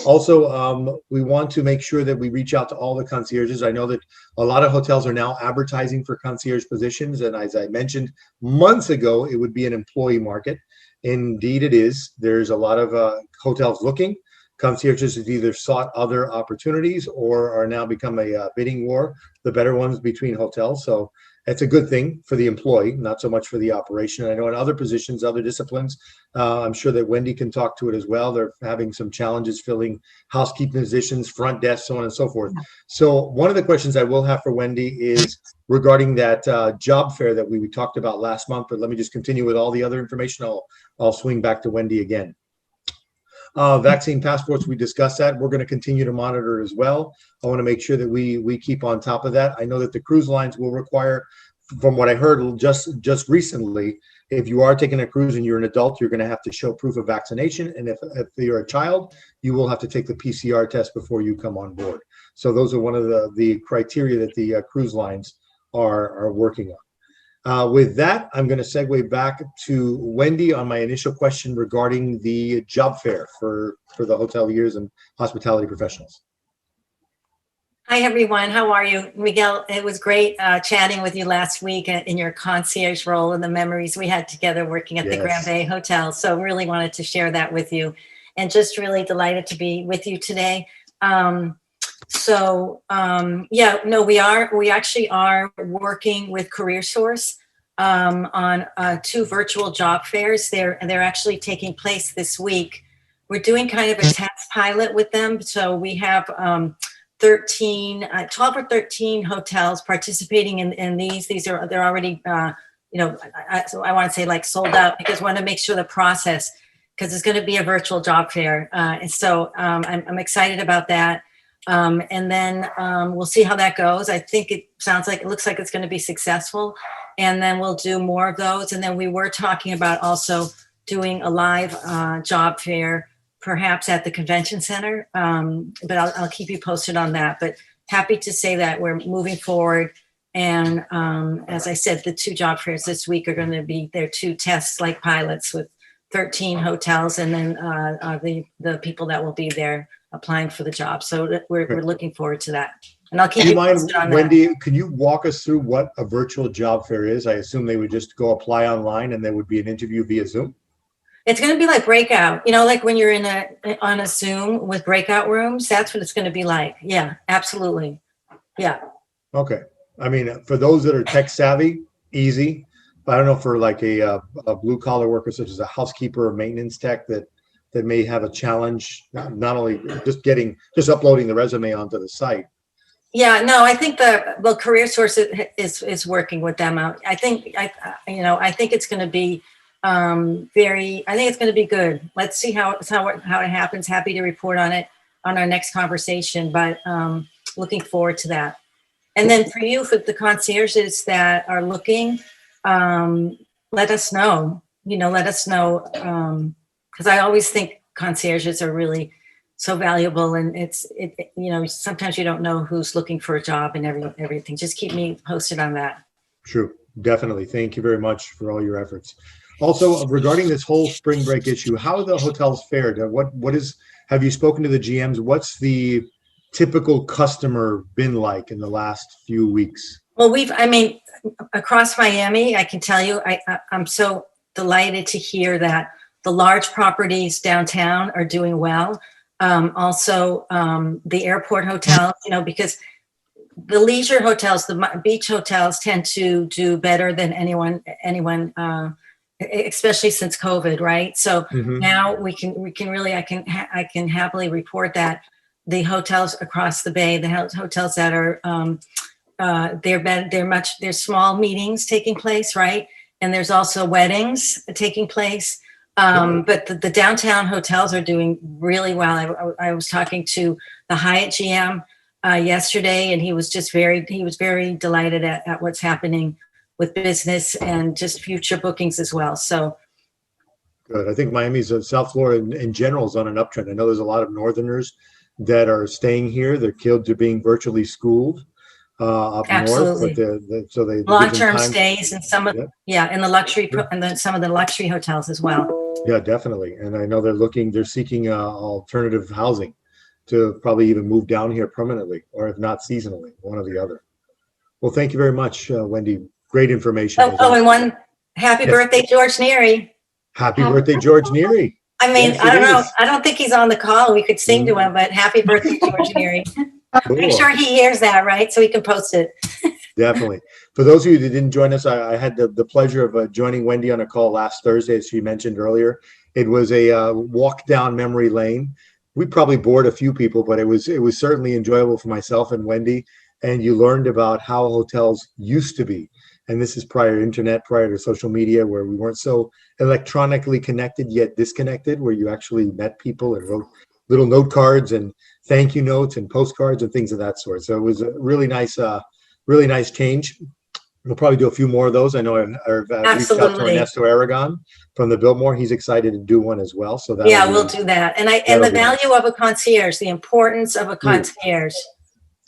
Also, we want to make sure that we reach out to all the concierges. I know that a lot of hotels are now advertising for concierge positions, and as I mentioned months ago, it would be an employee market. Indeed it is. There's a lot of hotels looking. Concierges have either sought other opportunities or are now become a bidding war, the better ones between hotels. So it's a good thing for the employee, not so much for the operation. I know in other positions, other disciplines, I'm sure that Wendy can talk to it as well. They're having some challenges filling housekeeping positions, front desk, so on and so forth. So one of the questions I will have for Wendy is regarding that job fair that we talked about last month, but let me just continue with all the other information. I'll swing back to Wendy again. Vaccine passports, we discussed that. We're going to continue to monitor it as well. I want to make sure that we keep on top of that. I know that the cruise lines will require, from what I heard just recently, if you are taking a cruise and you're an adult, you're going to have to show proof of vaccination. And if you're a child, you will have to take the PCR test before you come on board. So those are one of the criteria that the cruise lines are working on. With that, I'm going to segue back to Wendy on my initial question regarding the job fair for the hoteliers and hospitality professionals. Hi, everyone. How are you? Miguel, it was great chatting with you last week in your concierge role and the memories we had together working at the Grand Bay Hotel. So really wanted to share that with you and just really delighted to be with you today. We actually are working with CareerSource on 2 virtual job fairs. They're actually taking place this week. We're doing kind of a test pilot with them. So we have 12 or 13 hotels participating in these. They're already, I want to say like sold out because I want to make sure the process, because it's going to be a virtual job fair. And so I'm excited about that. And then we'll see how that goes. I think it looks like it's going to be successful. And then we'll do more of those. And then we were talking about also doing a live job fair, perhaps at the convention center. But I'll keep you posted on that. But happy to say that we're moving forward. And as I said, the 2 job fairs this week are going to be their 2 tests like pilots with 13 hotels. And then the people that will be there applying for the job. So we're looking forward to that. And I'll keep Do you you mind, posted on Wendy, can you walk us through what a virtual job fair is? I assume they would just go apply online and there would be an interview via Zoom? It's going to be like breakout, like when you're on a Zoom with breakout rooms, that's what it's going to be like. Yeah, absolutely. Yeah. Okay. I mean, for those that are tech savvy, easy. But I don't know, for like a blue collar worker, such as a housekeeper or maintenance tech that may have a challenge, not only just uploading the resume onto the site. Yeah, no, I think the Career Source is working with them out. I think it's going to be I think it's going to be good. Let's see how it happens. Happy to report on it on our next conversation, but looking forward to that. And then for you, for the concierges that are looking, let us know. Let us know, because I always think concierges are really so valuable, and sometimes you don't know who's looking for a job and everything. Just keep me posted on that. True, definitely. Thank you very much for all your efforts. Also, regarding this whole spring break issue, how are the hotels fared? Have you spoken to the GMs? What's the typical customer been like in the last few weeks? Well, across Miami, I can tell you, I'm so delighted to hear that the large properties downtown are doing well. Also, the airport hotels, because the leisure hotels, the beach hotels tend to do better than anyone, especially since COVID, right? So now we can really, I can happily report that the hotels across the bay, the hotels that are, there's small meetings taking place, right? And there's also weddings taking place. But the downtown hotels are doing really well. I was talking to the Hyatt GM yesterday, and he was very delighted at what's happening with business and just future bookings as well. So good. I think Miami's South Florida in general is on an uptrend. I know there's a lot of Northerners that are staying here. Their kids are being virtually schooled up absolutely. North, but so they long-term stays and and the luxury and then some of the luxury hotels as well. Yeah, definitely. And I know they're seeking alternative housing to probably even move down here permanently, or if not seasonally, one or the other. Well, thank you very much, Wendy. Great information. And one happy birthday, George Neary. Happy birthday, George Neary. I mean, I don't know. I don't think he's on the call. We could sing to him, but happy birthday, George Neary. Cool. Make sure he hears that, right? So he can post it. Definitely. For those of you that didn't join us, I had the pleasure of joining Wendy on a call last Thursday, as she mentioned earlier. It was a walk down memory lane. We probably bored a few people, but it was certainly enjoyable for myself and Wendy. And you learned about how hotels used to be. And this is prior to internet, prior to social media, where we weren't so electronically connected yet disconnected, where you actually met people and wrote little note cards and thank you notes and postcards and things of that sort. So it was a really nice change. We'll probably do a few more of those. I know I've reached out to Ernesto Aragon from the Biltmore. He's excited to do one as well. So we'll do that. And the value of a concierge, the importance of a concierge.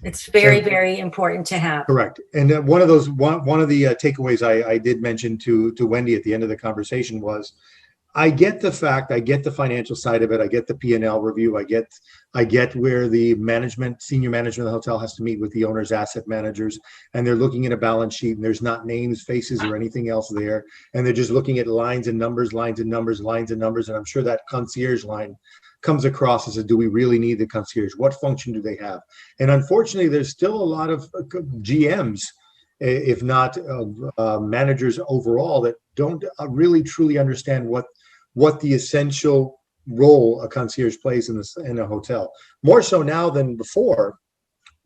It's very, very important to have. Correct. And one of the takeaways I did mention to Wendy at the end of the conversation was, I get the financial side of it. I get the P&L review. I get where the senior management of the hotel has to meet with the owner's asset managers, and they're looking at a balance sheet, and there's not names, faces, or anything else there. And they're just looking at lines and numbers, lines and numbers, lines and numbers. And I'm sure that concierge line comes across as do we really need the concierge? What function do they have? And unfortunately, there's still a lot of GMs, if not managers overall, that don't really truly understand what the essential role a concierge plays in a hotel. More so now than before,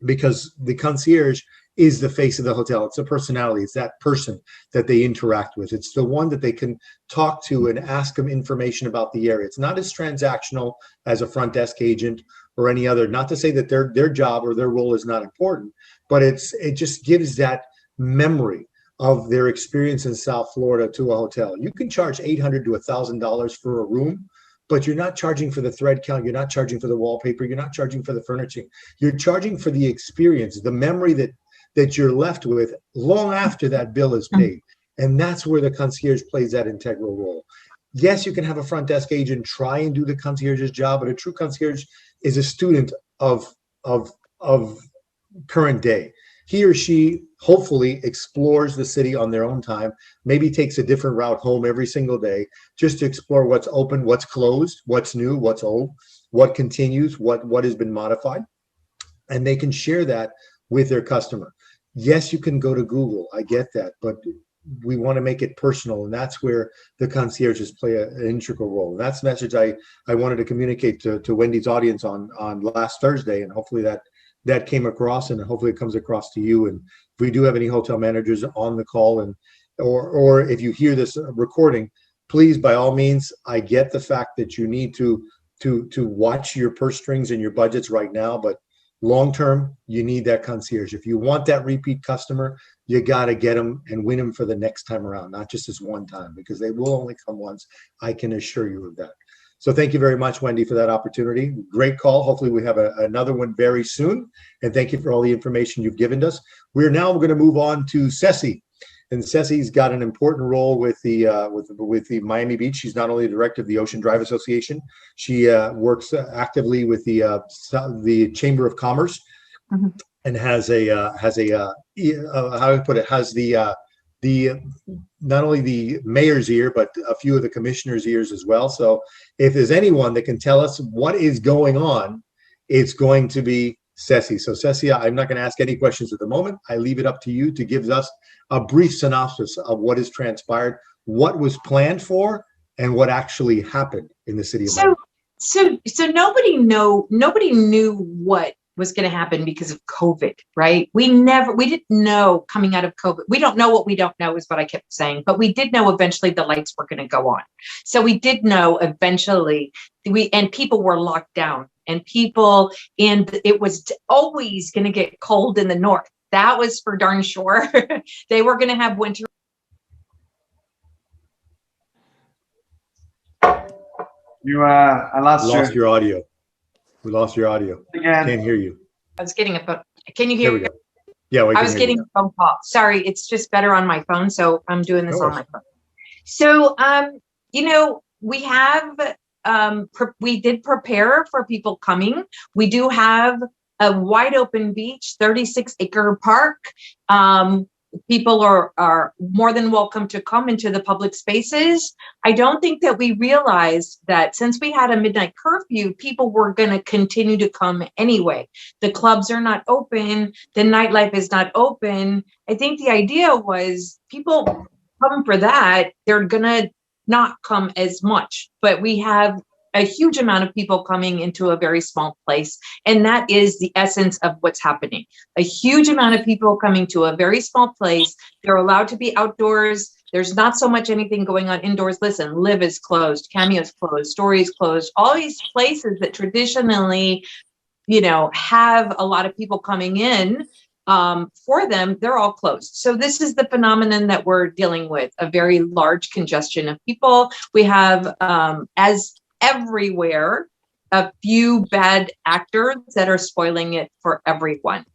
because the concierge is the face of the hotel. It's a personality. It's that person that they interact with. It's the one that they can talk to and ask them information about the area. It's not as transactional as a front desk agent or any other. Not to say that their job or their role is not important, but it just gives that memory of their experience in South Florida to a hotel. You can charge $800 to $1,000 for a room, but you're not charging for the thread count. You're not charging for the wallpaper. You're not charging for the furnishing. You're charging for the experience, the memory that you're left with long after that bill is paid. And that's where the concierge plays that integral role. Yes, you can have a front desk agent try and do the concierge's job, but a true concierge is a student of current day. He or she hopefully explores the city on their own time, maybe takes a different route home every single day, just to explore what's open, what's closed, what's new, what's old, what continues, what has been modified, and they can share that with their customer. Yes, you can go to Google, I get that, but we want to make it personal, and that's where the concierges play an integral role. And that's the message I wanted to communicate to Wendy's audience on last Thursday, and hopefully that came across, and hopefully it comes across to you. And if we do have any hotel managers on the call, and or if you hear this recording, please, by all means, I get the fact that you need to watch your purse strings and your budgets right now, but long term, you need that concierge. If you want that repeat customer, you got to get them and win them for the next time around, not just this one time, because they will only come once. I can assure you of that. So thank you very much, Wendy, for that opportunity. Great call. Hopefully we have another one very soon. And thank you for all the information you've given us. We're now going to move on to Ceci. And Ceci's got an important role with the Miami Beach. She's not only the director of the Ocean Drive Association, she works actively with the Chamber of Commerce, and has the not only the mayor's ear, but a few of the commissioners' ears as well. So if there's anyone that can tell us what is going on, it's going to be Ceci. So Ceci, I'm not going to ask any questions at the moment. I leave it up to you to give us a brief synopsis of what has transpired, what was planned for, and what actually happened in the city of Miami. So nobody knew what was going to happen because of COVID, right? We didn't know coming out of COVID. We don't know what we don't know is what I kept saying, but we did know eventually the lights were going to go on. So we did know eventually and people were locked down, and it was always going to get cold in the north. That was for darn sure. They were going to have winter. I lost your audio. We lost your audio. Again. Can't hear you. I was getting a phone. Can you hear me? Yeah, I was getting a phone call. Sorry, it's just better on my phone, so I'm doing this on my phone. So, we have, we did prepare for people coming. We do have a wide open beach, 36-acre park. People are more than welcome to come into the public spaces. I don't think that we realized that since we had a midnight curfew, people were going to continue to come anyway. The clubs are not open. The nightlife is not open. I think the idea was people come for that. They're going to not come as much, but we have a huge amount of people coming into a very small place. And that is the essence of what's happening. A huge amount of people coming to a very small place. They're allowed to be outdoors. There's not so much anything going on indoors. Listen, Live is closed, Cameo's closed, Story's closed. All these places that traditionally, have a lot of people coming in for them, they're all closed. So this is the phenomenon that we're dealing with, a very large congestion of people. We have, as everywhere, a few bad actors that are spoiling it for everyone.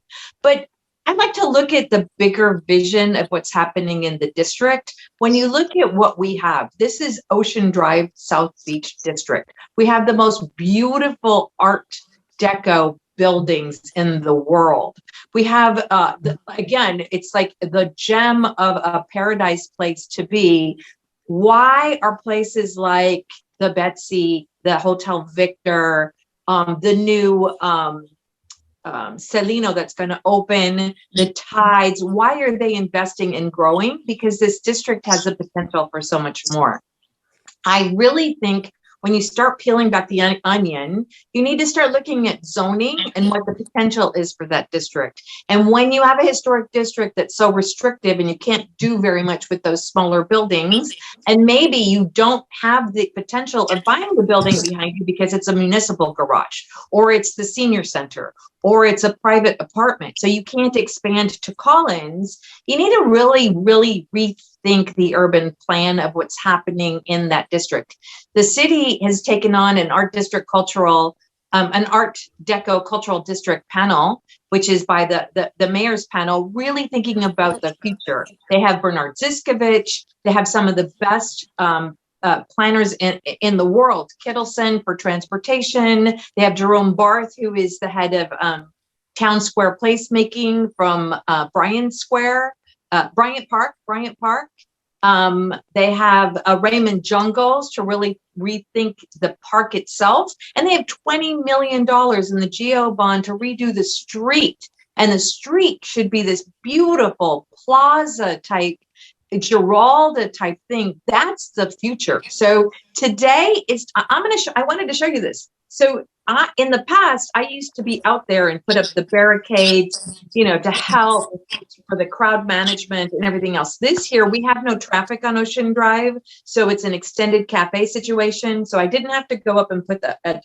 But I'd like to look at the bigger vision of what's happening in the district. When you look at what we have, this is Ocean Drive South Beach District. We have the most beautiful Art Deco buildings in the world. We have, again, it's like the gem of a paradise place to be. Why are places like the Betsy, the Hotel Victor, the new Celino that's going to open, the Tides? Why are they investing in growing? Because this district has the potential for so much more. I really think when you start peeling back the onion, you need to start looking at zoning and what the potential is for that district. And when you have a historic district that's so restrictive and you can't do very much with those smaller buildings, and maybe you don't have the potential of buying the building behind you because it's a municipal garage, or it's the senior center, or it's a private apartment, so you can't expand to Collins, you need to really, really rethink the urban plan of what's happening in that district. The city has taken on an Art Deco cultural district panel, which is by the mayor's panel, really thinking about the future. They have Bernard Ziskovich. They have some of the best planners in the world. Kittleson for transportation. They have Jerome Barth, who is the head of town square placemaking from Bryant Park. They have Raymond Jungles to really rethink the park itself. And they have $20 million in the GEO bond to redo the street. And the street should be this beautiful plaza type, Giralda type thing. That's the future. So today I wanted to show you this. So in the past, I used to be out there and put up the barricades, to help for the crowd management and everything else. This year, we have no traffic on Ocean Drive, so it's an extended cafe situation. So I didn't have to go up and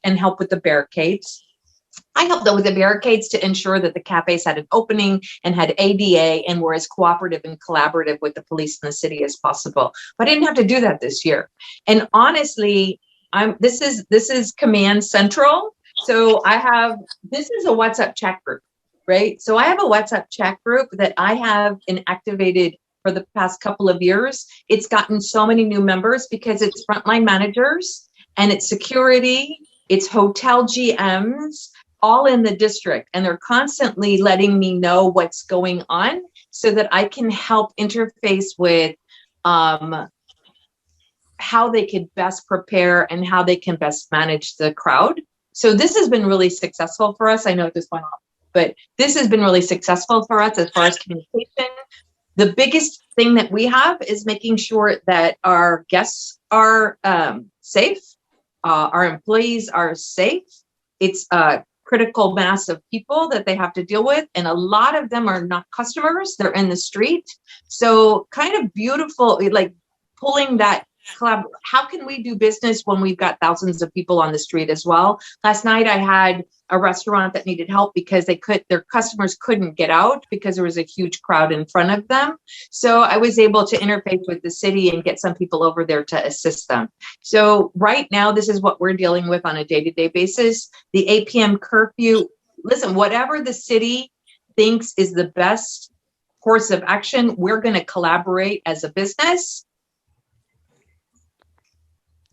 and help with the barricades. I helped with the barricades to ensure that the cafes had an opening and had ADA and were as cooperative and collaborative with the police in the city as possible. But I didn't have to do that this year. And honestly, this is Command Central. So this is a WhatsApp chat group, right? So I have a WhatsApp chat group that I have activated for the past couple of years. It's gotten so many new members because it's frontline managers and it's security, it's hotel GMs, all in the district. And they're constantly letting me know what's going on so that I can help interface with how they could best prepare and how they can best manage the crowd. So this has been really successful for us. I know this went off, but this has been really successful for us as far as communication. The biggest thing that we have is making sure that our guests are safe, our employees are safe. It's a critical mass of people that they have to deal with, and a lot of them are not customers, they're in the street. So kind of beautiful, like pulling that how can we do business when we've got thousands of people on the street as well? Last night I had a restaurant that needed help because their customers couldn't get out because there was a huge crowd in front of them. So I was able to interface with the city and get some people over there to assist them. So right now, this is what we're dealing with on a day-to-day basis. The 8 p.m. curfew, listen, whatever the city thinks is the best course of action, we're going to collaborate as a business.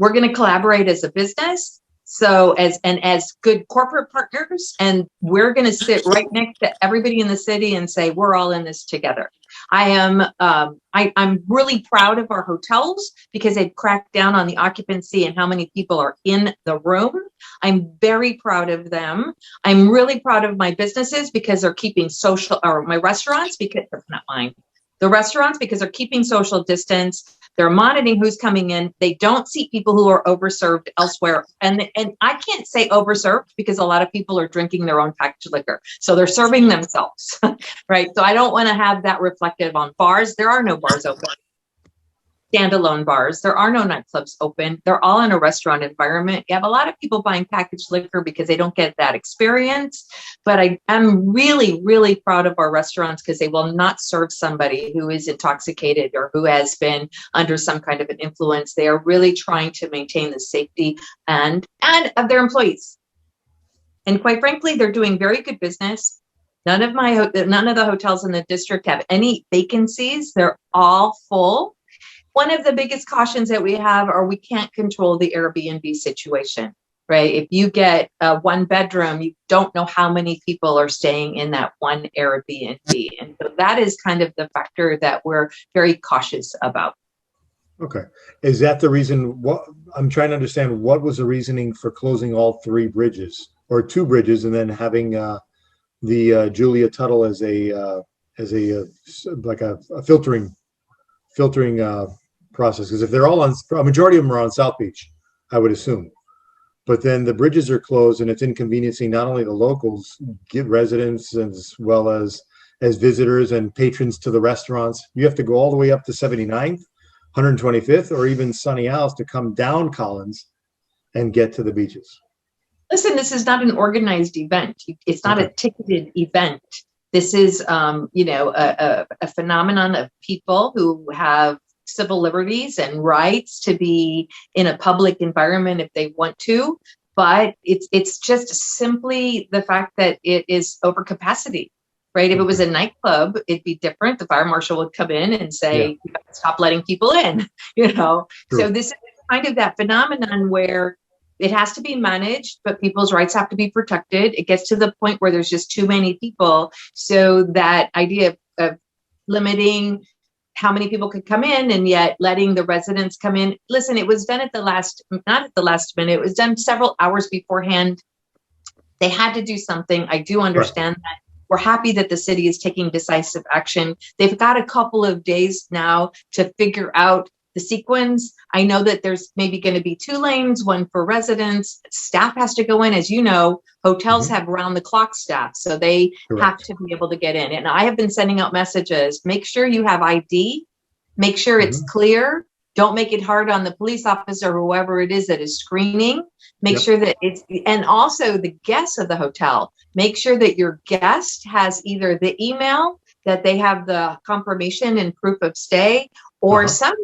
We're going to collaborate as a business, so as good corporate partners, and we're going to sit right next to everybody in the city and say we're all in this together. I'm really proud of our hotels because they've cracked down on the occupancy and how many people are in the room. I'm very proud of them. I'm really proud of my businesses because they're keeping my restaurants because not mine. The restaurants because they're keeping social distance. They're monitoring who's coming in. They don't see people who are overserved elsewhere. And I can't say overserved because a lot of people are drinking their own packaged liquor. So they're serving themselves, right? So I don't want to have that reflective on bars. There are no bars open. Standalone bars. There are no nightclubs open. They're all in a restaurant environment. You have a lot of people buying packaged liquor because they don't get that experience. But I am really, really proud of our restaurants because they will not serve somebody who is intoxicated or who has been under some kind of an influence. They are really trying to maintain the safety and of their employees. And quite frankly, they're doing very good business. None of the hotels in the district have any vacancies. They're all full. One of the biggest cautions that we have are we can't control the Airbnb situation, right? If you get a 1 bedroom, you don't know how many people are staying in that one Airbnb. And so that is kind of the factor that we're very cautious about. Okay. Is that the reason? What I'm trying to understand, what was the reasoning for closing all 3 bridges or 2 bridges and then having the Julia Tuttle as a filtering process? Because if they're all a majority of them are on South Beach, I would assume. But then the bridges are closed and it's inconveniencing not only the locals, residents, as well as visitors and patrons to the restaurants. You have to go all the way up to 79th, 125th, or even Sunny Isles to come down Collins and get to the beaches. Listen, this is not an organized event. It's not a ticketed event. This is, a phenomenon of people who have civil liberties and rights to be in a public environment if they want to. But it's just simply the fact that it is overcapacity, right? If it was a nightclub, it'd be different. The fire marshal would come in and say, "You gotta stop letting people in," True. So this is kind of that phenomenon where it has to be managed, but people's rights have to be protected. It gets to the point where there's just too many people. So that idea of limiting how many people could come in and yet letting the residents come in. Listen, it was done not at the last minute, it was done several hours beforehand. They had to do something. I do understand that. We're happy that the city is taking decisive action. They've got a couple of days now to figure out the sequence. I know that there's maybe going to be 2 lanes, one for residents. Staff has to go in. As you know, hotels have round the clock staff, so they have to be able to get in. And I have been sending out messages. Make sure you have ID. Make sure it's clear. Don't make it hard on the police officer or whoever it is that is screening. Make sure that it's, and also the guests of the hotel. Make sure that your guest has either the email that they have the confirmation and proof of stay, or some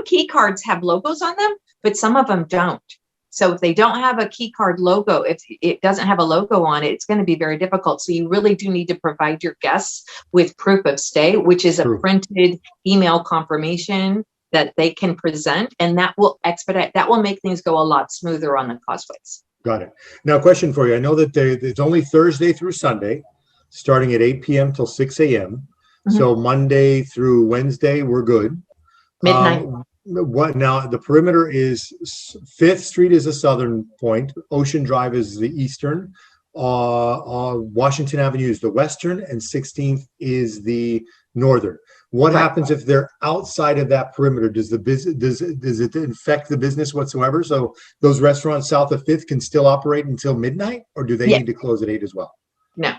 key cards have logos on them, but some of them don't. So if they don't have a key card logo, if it doesn't have a logo on it, it's going to be very difficult. So you really do need to provide your guests with proof of stay, which is a printed email confirmation that they can present, and that will make things go a lot smoother on the causeways. Got it. Now, question for you. I know that it's only Thursday through Sunday, starting at 8 p.m. till 6 a.m. So Monday through Wednesday, we're good. Midnight. What now? The perimeter is 5th Street is the southern point. Ocean Drive is the eastern. Washington Avenue is the western, and 16th is the northern. What happens if they're outside of that perimeter? Does it affect the business whatsoever? So those restaurants south of 5th can still operate until midnight, or do they need to close at 8 as well? No.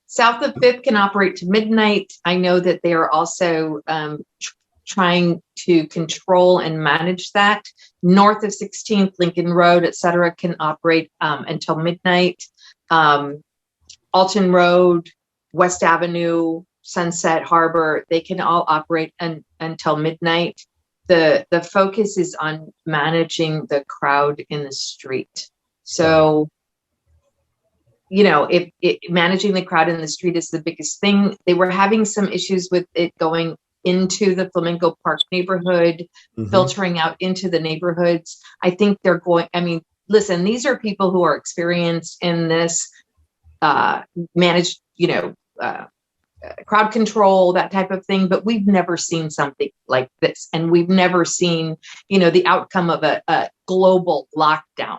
South of 5th can operate to midnight. I know that they are also trying to control and manage that. North of 16th, Lincoln Road, et cetera, can operate until midnight. Alton Road, West Avenue, Sunset Harbor, they can all operate until midnight. The focus is on managing the crowd in the street. So, if managing the crowd in the street is the biggest thing. They were having some issues with it going into the Flamingo Park neighborhood, filtering out into the neighborhoods. I think they're going, listen, these are people who are experienced in this managed, crowd control, that type of thing, but we've never seen something like this. And we've never seen, the outcome of a global lockdown.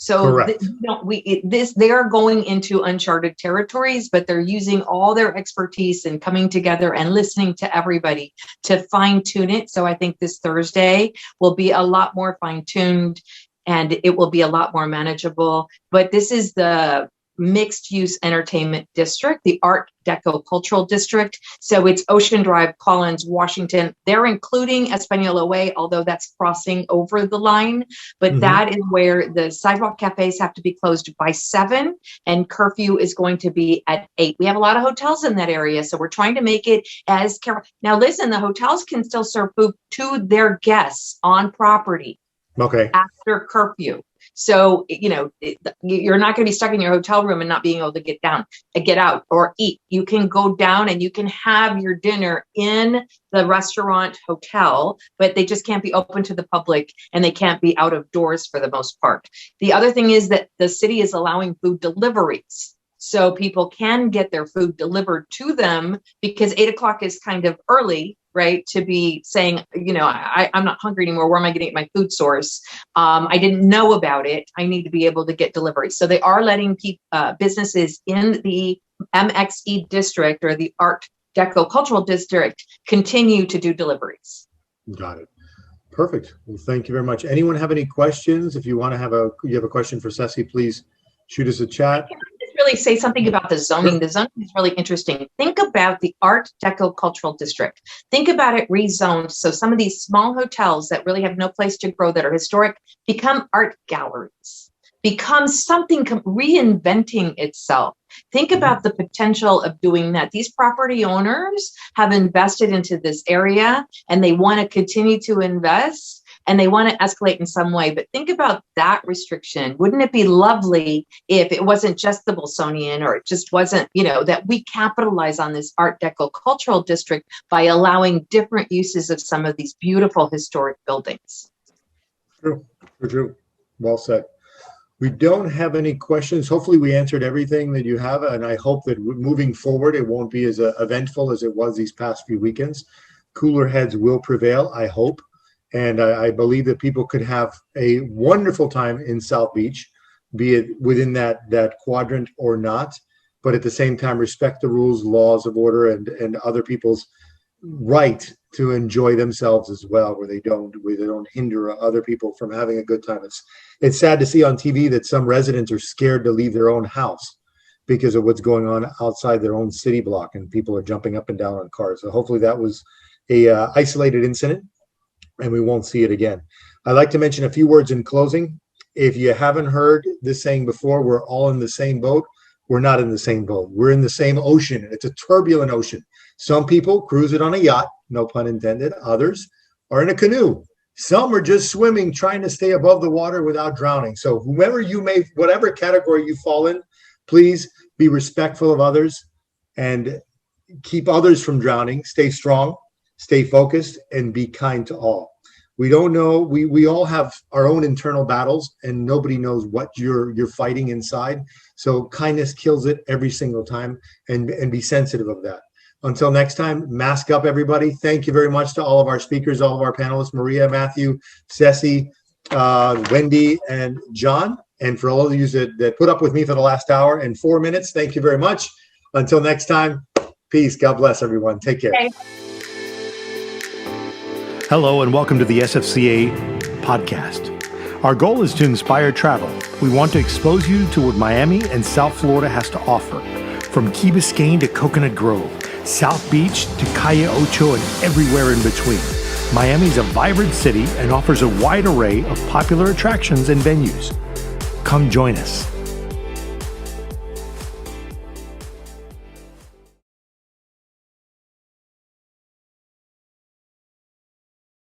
So they are going into uncharted territories, but they're using all their expertise and coming together and listening to everybody to fine tune it. So I think this Thursday will be a lot more fine tuned and it will be a lot more manageable. But this is the mixed use entertainment district, the Art Deco Cultural District. So it's Ocean Drive, Collins, Washington. They're including Espanola Way, although that's crossing over the line. But that is where the sidewalk cafes have to be closed by 7 and curfew is going to be at 8. We have a lot of hotels in that area. So we're trying to make it as careful. Now, listen, the hotels can still serve food to their guests on property after curfew. So, you're not going to be stuck in your hotel room and not being able to get out or eat. You can go down and you can have your dinner in the restaurant hotel, but they just can't be open to the public and they can't be out of doors for the most part. The other thing is that the city is allowing food deliveries. So people can get their food delivered to them because 8 o'clock is kind of early, right? To be saying, I'm not hungry anymore. Where am I going to get my food source? I didn't know about it. I need to be able to get delivery. So they are letting businesses in the MXE district or the Art Deco Cultural District continue to do deliveries. Got it. Perfect. Well, thank you very much. Anyone have any questions? If you want to you have a question for Ceci, please shoot us a chat. Really say something about the zoning. The zoning is really interesting. Think about the Art Deco Cultural District. Think about it rezoned. So some of these small hotels that really have no place to grow that are historic become art galleries, become something reinventing itself. Think about the potential of doing that. These property owners have invested into this area and they want to continue to invest. And they want to escalate in some way. But think about that restriction. Wouldn't it be lovely if it wasn't just the Wilsonian or it just wasn't, that we capitalize on this Art Deco Cultural District by allowing different uses of some of these beautiful historic buildings? True. Well said. We don't have any questions. Hopefully we answered everything that you have, and I hope that moving forward, it won't be as eventful as it was these past few weekends. Cooler heads will prevail, I hope. And I believe that people could have a wonderful time in South Beach, be it within that quadrant or not, but at the same time, respect the rules, laws of order, and other people's right to enjoy themselves as well, where they don't hinder other people from having a good time. It's sad to see on TV that some residents are scared to leave their own house because of what's going on outside their own city block, and people are jumping up and down on cars. So hopefully that was a isolated incident and we won't see it again. I'd like to mention a few words in closing. If you haven't heard this saying before, we're all in the same boat. We're not in the same boat. We're in the same ocean. It's a turbulent ocean. Some people cruise it on a yacht, no pun intended. Others are in a canoe. Some are just swimming, trying to stay above the water without drowning. So whatever category you fall in, please be respectful of others and keep others from drowning. Stay strong, stay focused, and be kind to all. We don't know. We all have our own internal battles, and nobody knows what you're fighting inside. So kindness kills it every single time, and be sensitive of that. Until next time, mask up, everybody. Thank you very much to all of our speakers, all of our panelists, Maria, Matthew, Ceci, Wendy, and John. And for all of you that put up with me for the last hour and 4 minutes, thank you very much. Until next time, peace. God bless everyone. Take care. Okay. Hello and welcome to the SFCA podcast. Our goal is to inspire travel. We want to expose you to what Miami and South Florida has to offer. From Key Biscayne to Coconut Grove, South Beach to Calle Ocho, and everywhere in between. Miami is a vibrant city and offers a wide array of popular attractions and venues. Come join us.